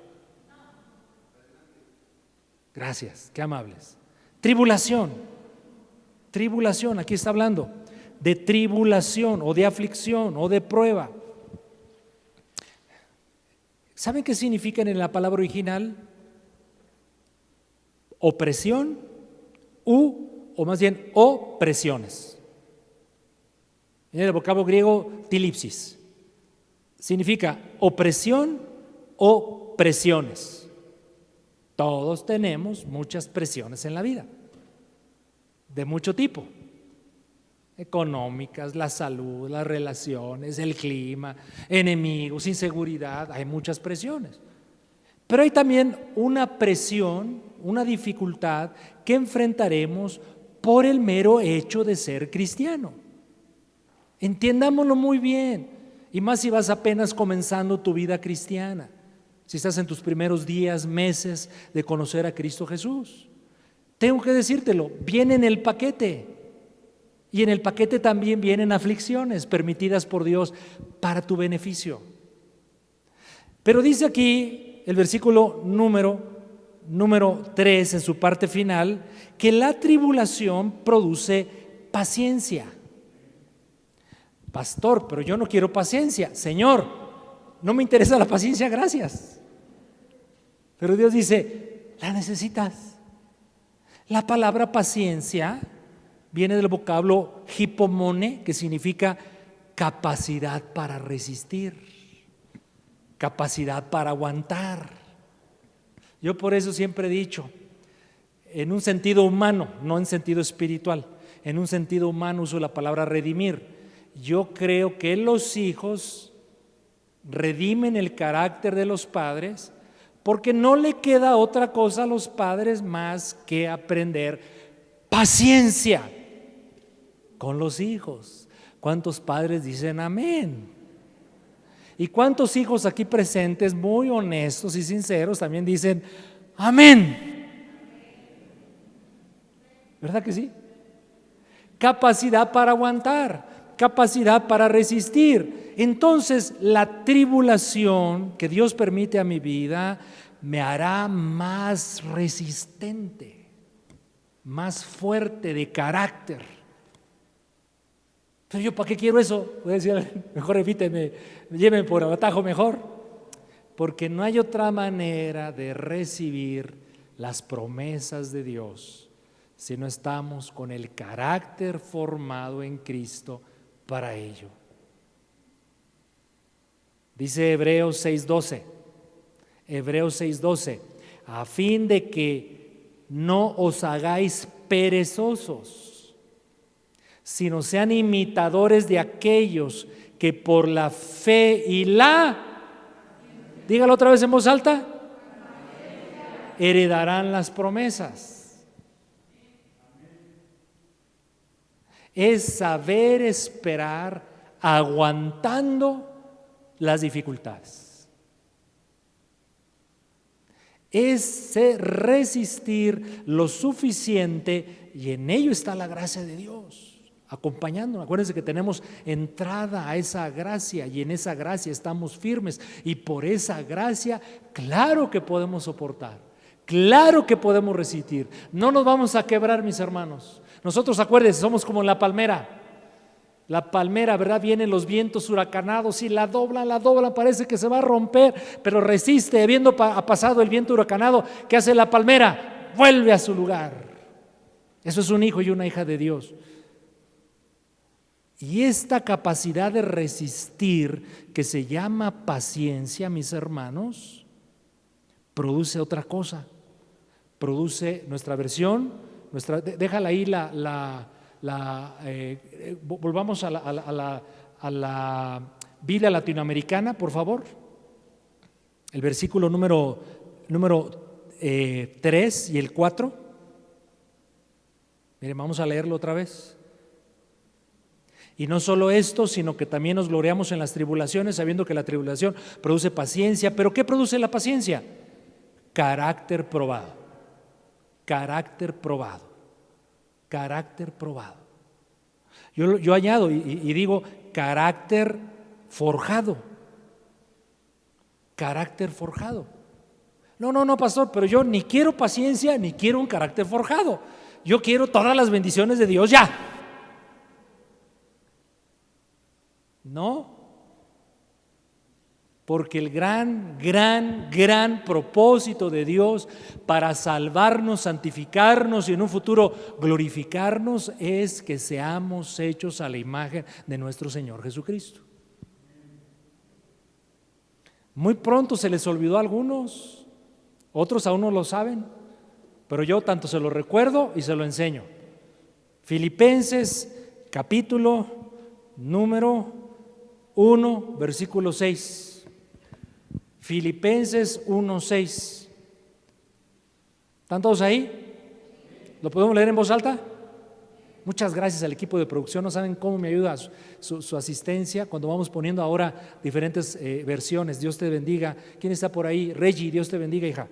Gracias, qué amables. Tribulación, aquí está hablando de tribulación o de aflicción o de prueba. ¿Saben qué significan en la palabra original? Opresión o más bien opresiones. En el vocablo griego tilipsis. Significa opresión o presiones. Todos tenemos muchas presiones en la vida, de mucho tipo. Económicas, la salud, las relaciones, el clima, enemigos, inseguridad, hay muchas presiones. Pero hay también una presión, una dificultad que enfrentaremos por el mero hecho de ser cristiano. Entiendámoslo muy bien, y más si vas apenas comenzando tu vida cristiana, si estás en tus primeros días, meses de conocer a Cristo Jesús. Tengo que decírtelo, viene en el paquete. Y en el paquete también vienen aflicciones permitidas por Dios para tu beneficio. Pero dice aquí el versículo número 3 en su parte final, que la tribulación produce paciencia. Pastor, pero yo no quiero paciencia. Señor, no me interesa la paciencia, gracias. Pero Dios dice, la necesitas. La palabra paciencia viene del vocablo hipomone, que significa capacidad para resistir, capacidad para aguantar. Yo por eso siempre he dicho, en un sentido humano, no en sentido espiritual, en un sentido humano uso la palabra redimir. Yo creo que los hijos redimen el carácter de los padres porque no le queda otra cosa a los padres más que aprender paciencia con los hijos. ¿Cuántos padres dicen amén? ¿Y cuántos hijos aquí presentes, muy honestos y sinceros, también dicen amén? ¿Verdad que sí? Capacidad para aguantar, capacidad para resistir. Entonces, la tribulación que Dios permite a mi vida me hará más resistente, más fuerte de carácter. Pero yo, ¿para qué quiero eso? Voy a decir, mejor evíteme, llévenme por atajo mejor. Porque no hay otra manera de recibir las promesas de Dios si no estamos con el carácter formado en Cristo para ello. Dice Hebreos 6:12, a fin de que no os hagáis perezosos, sino sean imitadores de aquellos que por la fe y dígalo otra vez en voz alta, heredarán las promesas. Es saber esperar aguantando las dificultades. Es resistir lo suficiente y en ello está la gracia de Dios acompañándonos. Acuérdense que tenemos entrada a esa gracia y en esa gracia estamos firmes y por esa gracia claro que podemos soportar, claro que podemos resistir. No nos vamos a quebrar, mis hermanos. Nosotros, acuérdense, somos como la palmera. La palmera, ¿verdad? Vienen los vientos huracanados y la doblan, parece que se va a romper, pero resiste. Habiendo pasado el viento huracanado, ¿qué hace la palmera? Vuelve a su lugar. Eso es un hijo y una hija de Dios. Y esta capacidad de resistir, que se llama paciencia, mis hermanos, produce otra cosa. Produce nuestra versión, déjala ahí volvamos a la Biblia latinoamericana, por favor. El versículo número 3 y el 4. Miren, vamos a leerlo otra vez. Y no solo esto, sino que también nos gloriamos en las tribulaciones, sabiendo que la tribulación produce paciencia. ¿Pero qué produce la paciencia? Carácter probado. Carácter probado. Carácter probado. Yo añado y digo carácter forjado. Carácter forjado. No, pastor, pero yo ni quiero paciencia ni quiero un carácter forjado. Yo quiero todas las bendiciones de Dios ya. No. Porque el gran propósito de Dios para salvarnos, santificarnos y en un futuro glorificarnos es que seamos hechos a la imagen de nuestro Señor Jesucristo. Muy pronto se les olvidó a algunos, otros aún no lo saben, pero yo tanto se lo recuerdo y se lo enseño. Filipenses capítulo número 1, versículo 6. Filipenses 1:6. ¿Están todos ahí? ¿Lo podemos leer en voz alta? Muchas gracias al equipo de producción. No saben cómo me ayuda su asistencia cuando vamos poniendo ahora diferentes versiones. Dios te bendiga. ¿Quién está por ahí? Reggie, Dios te bendiga, hija.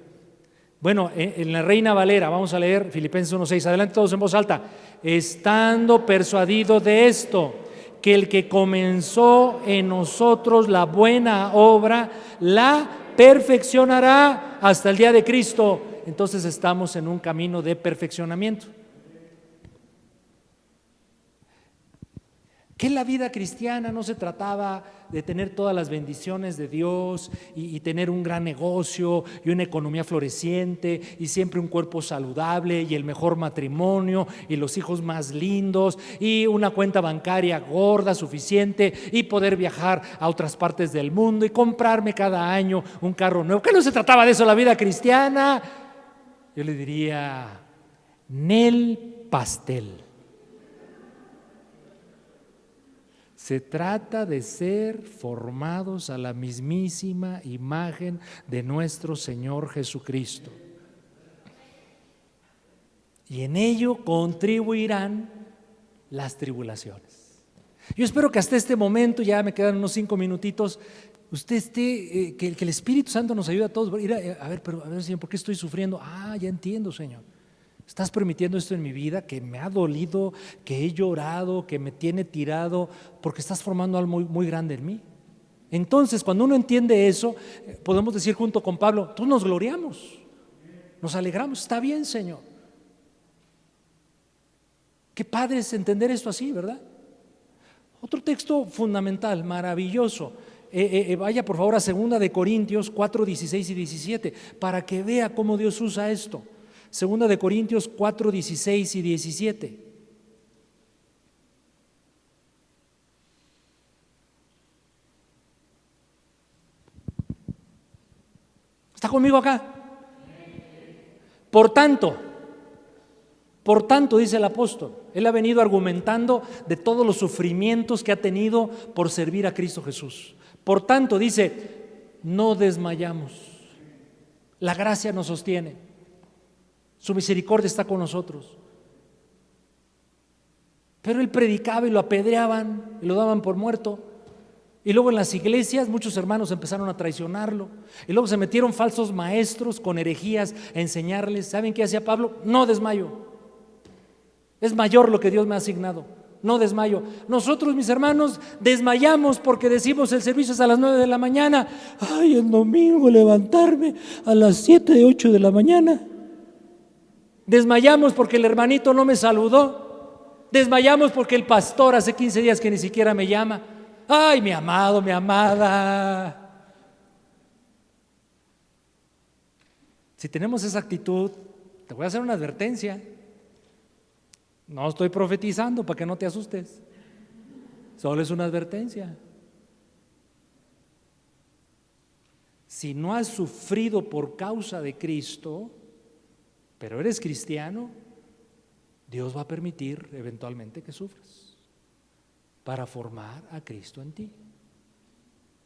Bueno, en la Reina Valera vamos a leer Filipenses 1:6. Adelante todos en voz alta. Estando persuadido de esto, que el que comenzó en nosotros la buena obra, la perfeccionará hasta el día de Cristo. Entonces estamos en un camino de perfeccionamiento. Que la vida cristiana no se trataba de tener todas las bendiciones de Dios y tener un gran negocio y una economía floreciente y siempre un cuerpo saludable y el mejor matrimonio y los hijos más lindos y una cuenta bancaria gorda suficiente y poder viajar a otras partes del mundo y comprarme cada año un carro nuevo. ¿Qué no se trataba de eso la vida cristiana? Yo le diría, Nel pastel. Se trata de ser formados a la mismísima imagen de nuestro Señor Jesucristo. Y en ello contribuirán las tribulaciones. Yo espero que hasta este momento, ya me quedan unos 5 minutitos, usted esté, que el Espíritu Santo nos ayude a todos. A ver, Señor, ¿por qué estoy sufriendo? Ya entiendo, Señor. Estás permitiendo esto en mi vida, que me ha dolido, que he llorado, que me tiene tirado, porque estás formando algo muy, muy grande en mí. Entonces, cuando uno entiende eso, podemos decir junto con Pablo, todos nos gloriamos, nos alegramos, está bien, Señor. Qué padre es entender esto así, ¿verdad? Otro texto fundamental, maravilloso. Vaya por favor a 2 Corintios 4, 16 y 17, para que vea cómo Dios usa esto. 2 Corintios 4, 16 y 17. ¿Está conmigo acá? Por tanto, dice el apóstol, él ha venido argumentando de todos los sufrimientos que ha tenido por servir a Cristo Jesús. Por tanto, dice, no desmayamos, la gracia nos sostiene. Su misericordia está con nosotros. Pero él predicaba y lo apedreaban y lo daban por muerto. Y luego en las iglesias muchos hermanos empezaron a traicionarlo. Y luego se metieron falsos maestros con herejías a enseñarles. ¿Saben qué hacía Pablo? No desmayo. Es mayor lo que Dios me ha asignado. No desmayo. Nosotros, mis hermanos, desmayamos porque decimos el servicio es a las 9 de la mañana. El domingo levantarme a las 7, 8 de la mañana. Desmayamos porque el hermanito no me saludó. Desmayamos porque el pastor hace 15 días que ni siquiera me llama. Mi amado, mi amada. Si tenemos esa actitud, te voy a hacer una advertencia. No estoy profetizando para que no te asustes. Solo es una advertencia. Si no has sufrido por causa de Cristo, pero eres cristiano, Dios va a permitir eventualmente que sufras para formar a Cristo en ti,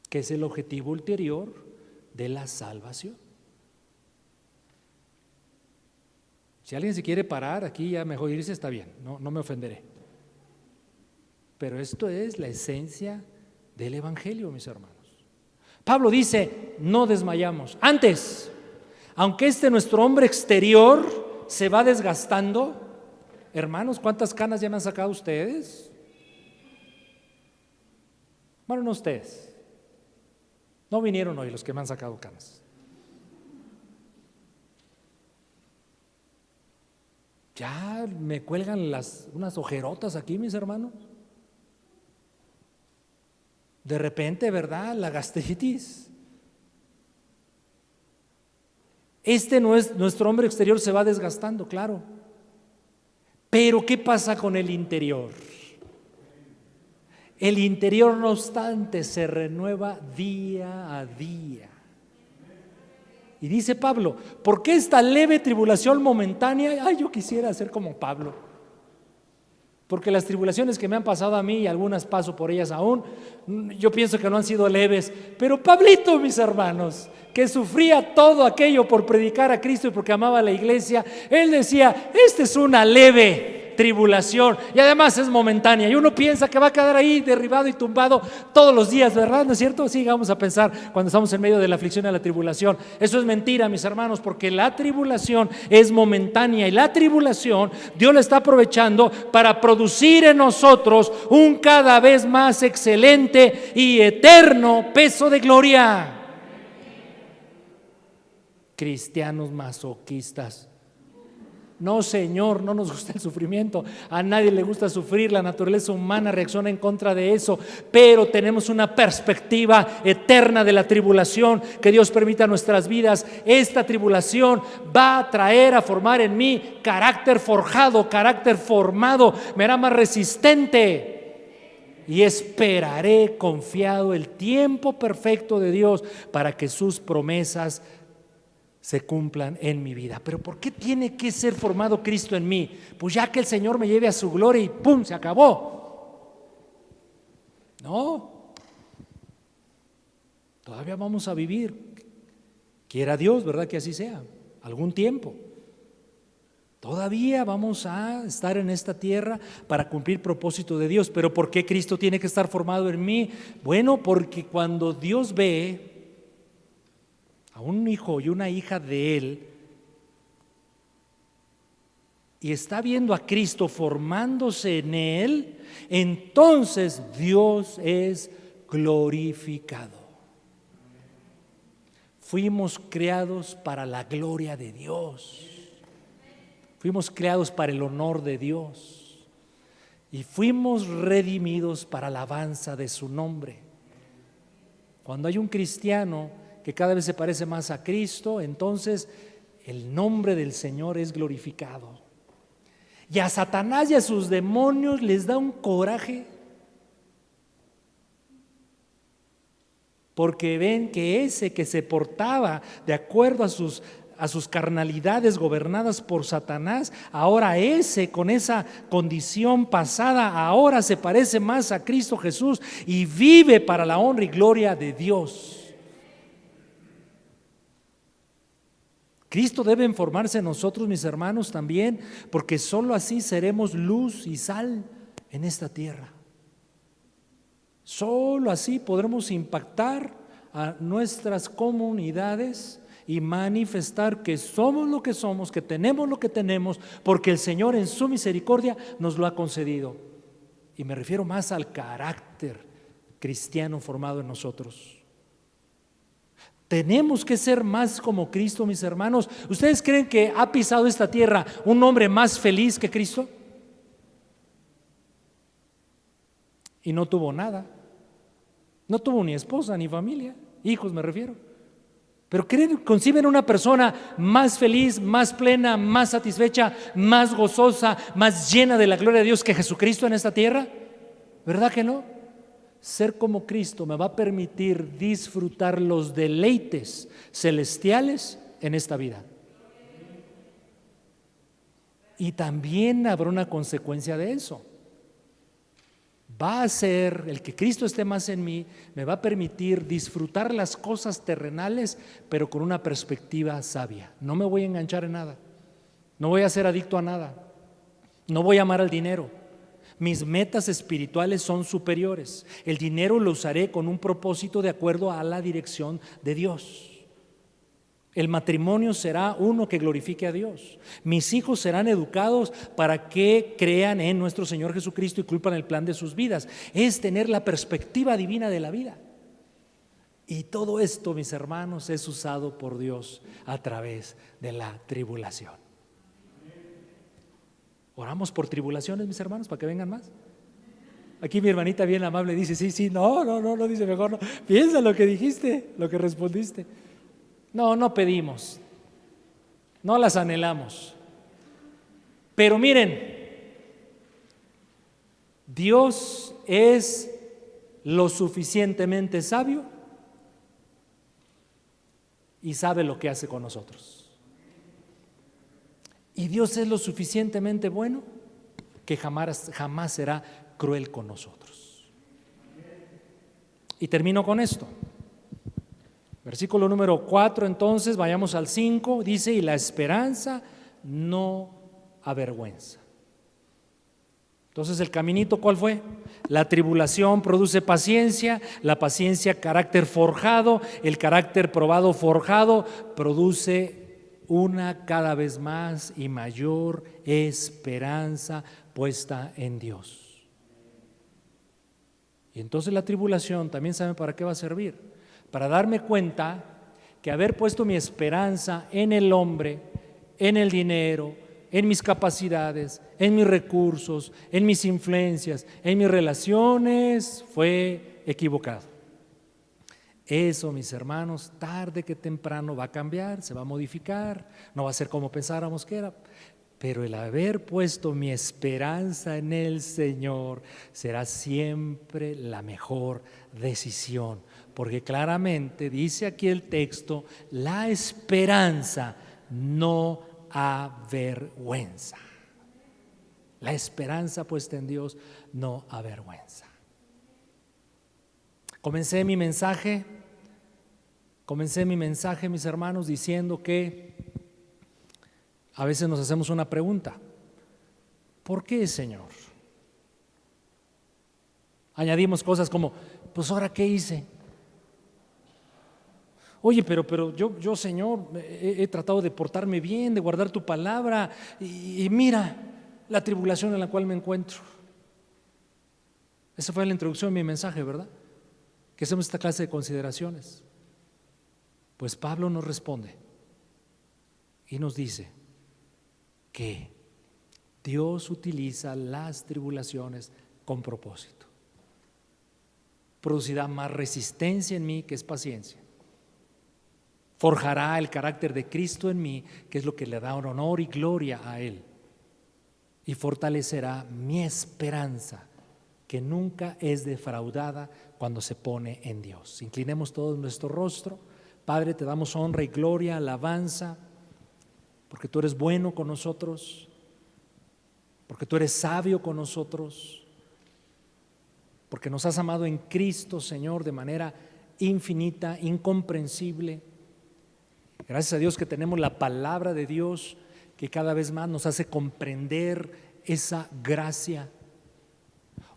que es el objetivo ulterior de la salvación. Si alguien se quiere parar aquí, ya mejor irse, está bien, no me ofenderé. Pero esto es la esencia del Evangelio, mis hermanos. Pablo dice, no desmayamos. Antes, aunque nuestro hombre exterior se va desgastando, hermanos, ¿cuántas canas ya me han sacado ustedes? Bueno, no ustedes. No vinieron hoy los que me han sacado canas. Ya me cuelgan unas ojerotas aquí, mis hermanos. De repente, ¿verdad? La gastritis. Nuestro hombre exterior se va desgastando, claro. Pero ¿qué pasa con el interior? El interior, no obstante, se renueva día a día. Y dice Pablo, ¿por qué esta leve tribulación momentánea? Yo quisiera ser como Pablo. Porque las tribulaciones que me han pasado a mí, y algunas paso por ellas aún, yo pienso que no han sido leves. Pero Pablito, mis hermanos, que sufría todo aquello por predicar a Cristo y porque amaba a la iglesia, él decía, esta es una leve tribulación y además es momentánea, y uno piensa que va a quedar ahí derribado y tumbado todos los días, ¿verdad? ¿No es cierto? Sí, vamos a pensar cuando estamos en medio de la aflicción y la tribulación. Eso es mentira, mis hermanos, porque la tribulación es momentánea y la tribulación Dios la está aprovechando para producir en nosotros un cada vez más excelente y eterno peso de gloria. Cristianos masoquistas, No, Señor, no nos gusta el sufrimiento. A nadie le gusta sufrir, la naturaleza humana reacciona en contra de eso, pero tenemos una perspectiva eterna de la tribulación que Dios permita en nuestras vidas. Esta tribulación va a traer a formar en mí carácter forjado, carácter formado, me hará más resistente y esperaré confiado el tiempo perfecto de Dios para que sus promesas se cumplan en mi vida. Pero ¿por qué tiene que ser formado Cristo en mí? Pues ya que el Señor me lleve a su gloria y ¡pum!, se acabó. No, todavía vamos a vivir, quiera Dios, ¿verdad? Que así sea, algún tiempo. Todavía vamos a estar en esta tierra para cumplir propósito de Dios. Pero ¿por qué Cristo tiene que estar formado en mí? Bueno, porque cuando Dios ve a un hijo y una hija de Él y está viendo a Cristo formándose en Él, entonces Dios es glorificado. Fuimos creados para la gloria de Dios. Fuimos creados para el honor de Dios. Y fuimos redimidos para la alabanza de su nombre. Cuando hay un cristiano que cada vez se parece más a Cristo, entonces el nombre del Señor es glorificado. Y a Satanás y a sus demonios les da un coraje, porque ven que ese que se portaba de acuerdo a sus carnalidades gobernadas por Satanás, ahora ese con esa condición pasada, ahora se parece más a Cristo Jesús y vive para la honra y gloria de Dios. Cristo debe formarse en nosotros, mis hermanos, también, porque sólo así seremos luz y sal en esta tierra. Sólo así podremos impactar a nuestras comunidades y manifestar que somos lo que somos, que tenemos lo que tenemos, porque el Señor en su misericordia nos lo ha concedido. Y me refiero más al carácter cristiano formado en nosotros. Tenemos que ser más como Cristo, mis hermanos. ¿Ustedes creen que ha pisado esta tierra un hombre más feliz que Cristo? Y no tuvo nada. No tuvo ni esposa ni familia, hijos me refiero. Pero conciben una persona más feliz, más plena, más satisfecha, más gozosa, más llena de la gloria de Dios que Jesucristo en esta tierra. ¿Verdad que no? Ser como Cristo me va a permitir disfrutar los deleites celestiales en esta vida. Y también habrá una consecuencia de eso. Va a ser, el que Cristo esté más en mí, me va a permitir disfrutar las cosas terrenales, pero con una perspectiva sabia. No me voy a enganchar en nada, no voy a ser adicto a nada, no voy a amar al dinero. Mis metas espirituales son superiores. El dinero lo usaré con un propósito de acuerdo a la dirección de Dios. El matrimonio será uno que glorifique a Dios. Mis hijos serán educados para que crean en nuestro Señor Jesucristo y cumplan el plan de sus vidas. Es tener la perspectiva divina de la vida. Y todo esto, mis hermanos, es usado por Dios a través de la tribulación. Oramos por tribulaciones, mis hermanos, para que vengan más. Aquí mi hermanita bien amable dice, sí, no, dice mejor no. Piensa lo que dijiste, lo que respondiste. No pedimos, no las anhelamos. Pero miren, Dios es lo suficientemente sabio y sabe lo que hace con nosotros. Y Dios es lo suficientemente bueno que jamás será cruel con nosotros. Y termino con esto. Versículo número 4, entonces, vayamos al 5, dice, y la esperanza no avergüenza. Entonces, el caminito, ¿cuál fue? La tribulación produce paciencia, la paciencia carácter forjado, el carácter probado forjado produce una cada vez más y mayor esperanza puesta en Dios. Y entonces la tribulación también, ¿saben para qué va a servir? Para darme cuenta que haber puesto mi esperanza en el hombre, en el dinero, en mis capacidades, en mis recursos, en mis influencias, en mis relaciones, fue equivocado. Eso, mis hermanos, tarde que temprano va a cambiar, se va a modificar, no va a ser como pensáramos que era. Pero el haber puesto mi esperanza en el Señor será siempre la mejor decisión. Porque claramente dice aquí el texto, la esperanza no avergüenza. La esperanza puesta en Dios no avergüenza. Comencé mi mensaje, mis hermanos, diciendo que a veces nos hacemos una pregunta: ¿por qué, Señor? Añadimos cosas como, pues ahora ¿qué hice? Oye, pero yo Señor, he tratado de portarme bien, de guardar tu palabra, y mira la tribulación en la cual me encuentro. Esa fue la introducción de mi mensaje, ¿verdad? Que hacemos esta clase de consideraciones. Pues Pablo nos responde y nos dice que Dios utiliza las tribulaciones con propósito. Producirá más resistencia en mí, que es paciencia. Forjará el carácter de Cristo en mí, que es lo que le da honor y gloria a Él. Y fortalecerá mi esperanza, que nunca es defraudada cuando se pone en Dios. Inclinemos todo nuestro rostro. Padre, te damos honra y gloria, alabanza, porque tú eres bueno con nosotros, porque tú eres sabio con nosotros, porque nos has amado en Cristo, Señor, de manera infinita, incomprensible. Gracias a Dios que tenemos la palabra de Dios, que cada vez más nos hace comprender esa gracia.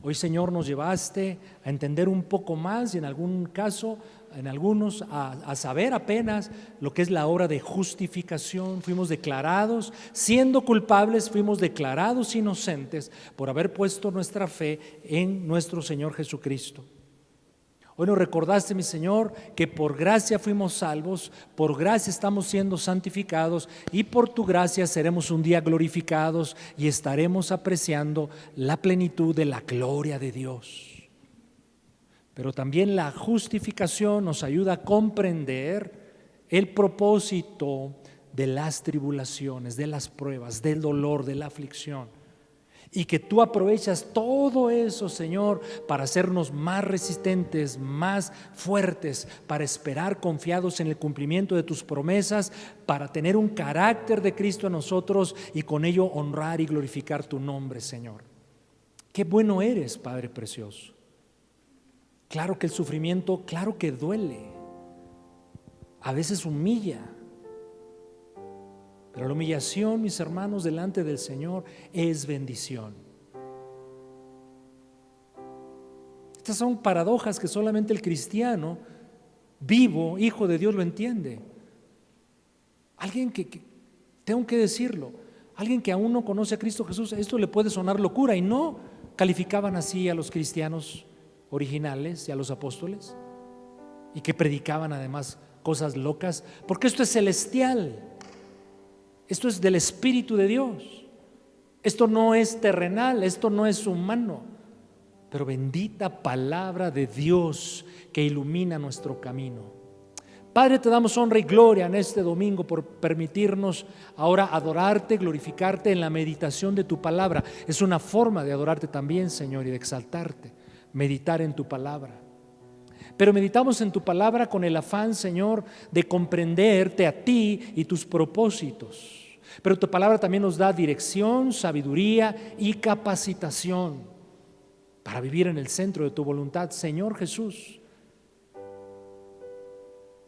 Hoy, Señor, nos llevaste a entender un poco más y en algún caso, en algunos, a saber apenas lo que es la obra de justificación. Fuimos declarados, siendo culpables, fuimos declarados inocentes por haber puesto nuestra fe en nuestro Señor Jesucristo. Hoy nos recordaste, mi Señor, que por gracia fuimos salvos, por gracia estamos siendo santificados y por tu gracia seremos un día glorificados y estaremos apreciando la plenitud de la gloria de Dios. Pero también la justificación nos ayuda a comprender el propósito de las tribulaciones, de las pruebas, del dolor, de la aflicción. Y que tú aprovechas todo eso, Señor, para hacernos más resistentes, más fuertes, para esperar confiados en el cumplimiento de tus promesas, para tener un carácter de Cristo en nosotros y con ello honrar y glorificar tu nombre, Señor. Qué bueno eres, Padre precioso. Claro que el sufrimiento, claro que duele, a veces humilla. Pero la humillación, mis hermanos, delante del Señor es bendición. Estas son paradojas que solamente el cristiano vivo, hijo de Dios, lo entiende. Alguien que tengo que decirlo, alguien que aún no conoce a Cristo Jesús, esto le puede sonar locura, y no calificaban así a los cristianos originales y a los apóstoles, y que predicaban además cosas locas, porque esto es celestial. Esto es del Espíritu de Dios. Esto no es terrenal, esto no es humano. Pero bendita palabra de Dios que ilumina nuestro camino. Padre, te damos honra y gloria en este domingo por permitirnos ahora adorarte, glorificarte en la meditación de tu palabra. Es una forma de adorarte también, Señor, y de exaltarte, meditar en tu palabra. Pero meditamos en tu palabra con el afán, Señor, de comprenderte a ti y tus propósitos. Pero tu palabra también nos da dirección, sabiduría y capacitación para vivir en el centro de tu voluntad, Señor Jesús.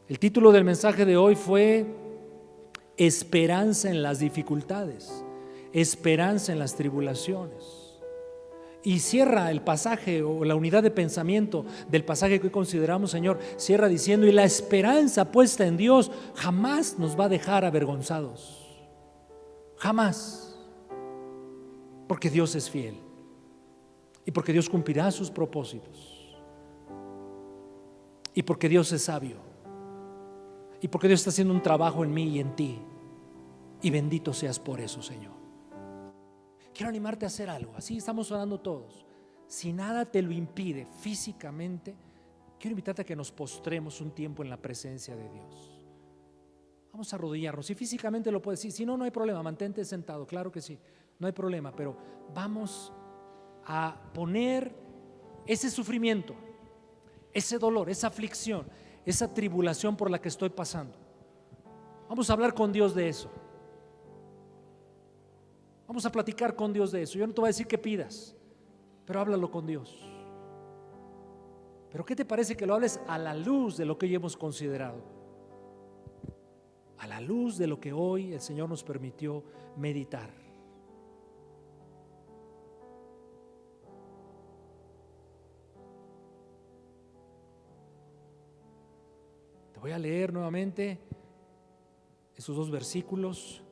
El título del mensaje de hoy fue Esperanza en las dificultades, esperanza en las tribulaciones. Y cierra el pasaje o la unidad de pensamiento del pasaje que hoy consideramos, Señor, cierra diciendo: y la esperanza puesta en Dios jamás nos va a dejar avergonzados. Jamás. Porque Dios es fiel y porque Dios cumplirá sus propósitos y porque Dios es sabio y porque Dios está haciendo un trabajo en mí y en ti, y bendito seas por eso, Señor. quiero animarte a hacer algo. Así estamos orando todos. Si nada te lo impide físicamente, quiero invitarte a que nos postremos un tiempo en la presencia de Dios. Vamos a arrodillarnos. Si físicamente lo puedes, si no, no hay problema, mantente sentado, claro que sí, no hay problema, pero vamos a poner ese sufrimiento, ese dolor, esa aflicción, esa tribulación por la que estoy pasando. Vamos a hablar con Dios de eso. Vamos a platicar con Dios de eso. Yo no te voy a decir que pidas, pero háblalo con Dios. Pero ¿qué te parece que lo hables a la luz de lo que hoy hemos considerado? A la luz de lo que hoy el Señor nos permitió meditar. Te voy a leer nuevamente esos dos versículos,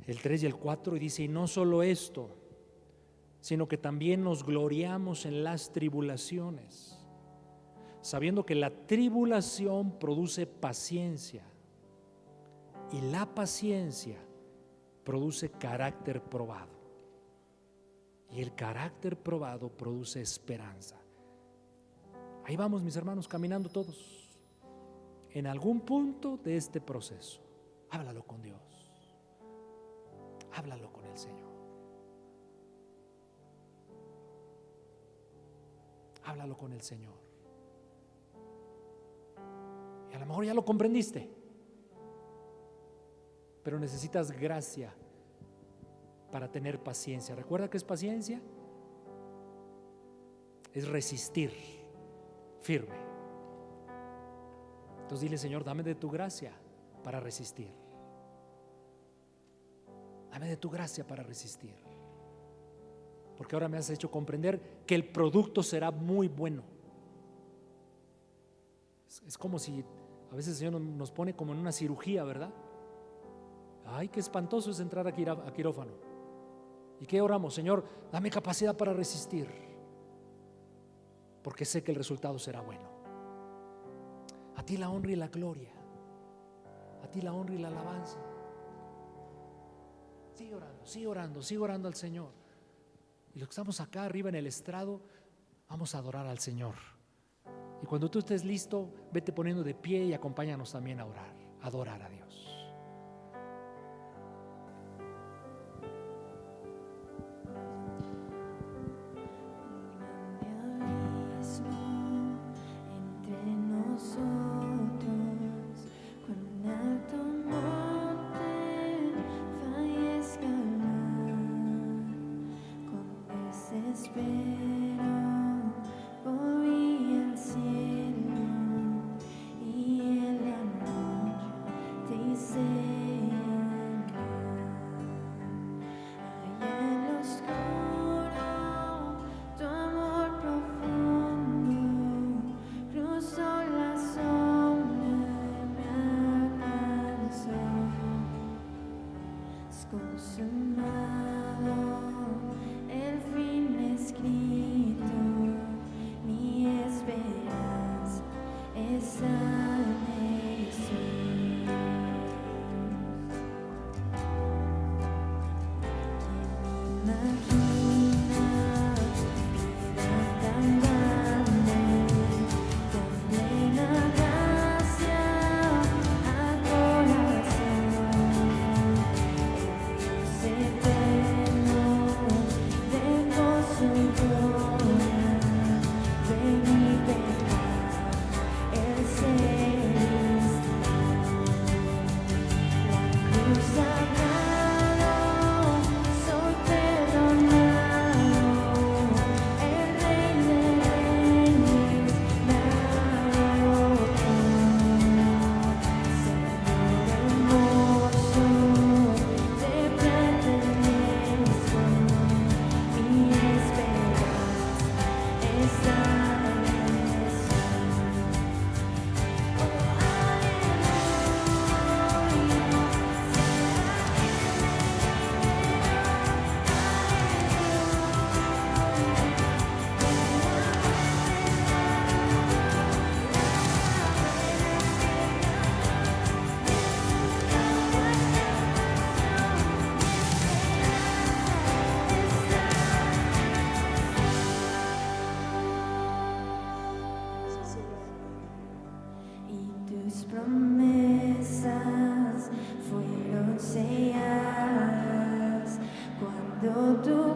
el 3 y el 4, y dice: y no solo esto, sino que también nos gloriamos en las tribulaciones, sabiendo que la tribulación produce paciencia, y la paciencia produce carácter probado, y el carácter probado produce esperanza. Ahí vamos, mis hermanos, caminando todos en algún punto de este proceso. Háblalo con Dios, háblalo con el Señor, háblalo con el Señor. Y a lo mejor ya lo comprendiste, pero necesitas gracia para tener paciencia. ¿Recuerda qué es paciencia? Es resistir firme. Entonces dile: Señor, dame de tu gracia para resistir. Dame de tu gracia para resistir, porque ahora me has hecho comprender que el producto será muy bueno. Es como si a veces el Señor nos pone como en una cirugía, ¿verdad? Ay, qué espantoso es entrar a quirófano. ¿Y qué oramos? Señor, dame capacidad para resistir, porque sé que el resultado será bueno. A ti la honra y la gloria, a ti la honra y la alabanza. Sigue orando al Señor. Y los que estamos acá arriba en el estrado, vamos a adorar al Señor. Y cuando tú estés listo, vete poniendo de pie y acompáñanos también a orar, a adorar a Dios. Sagrado, soy perdonado. tú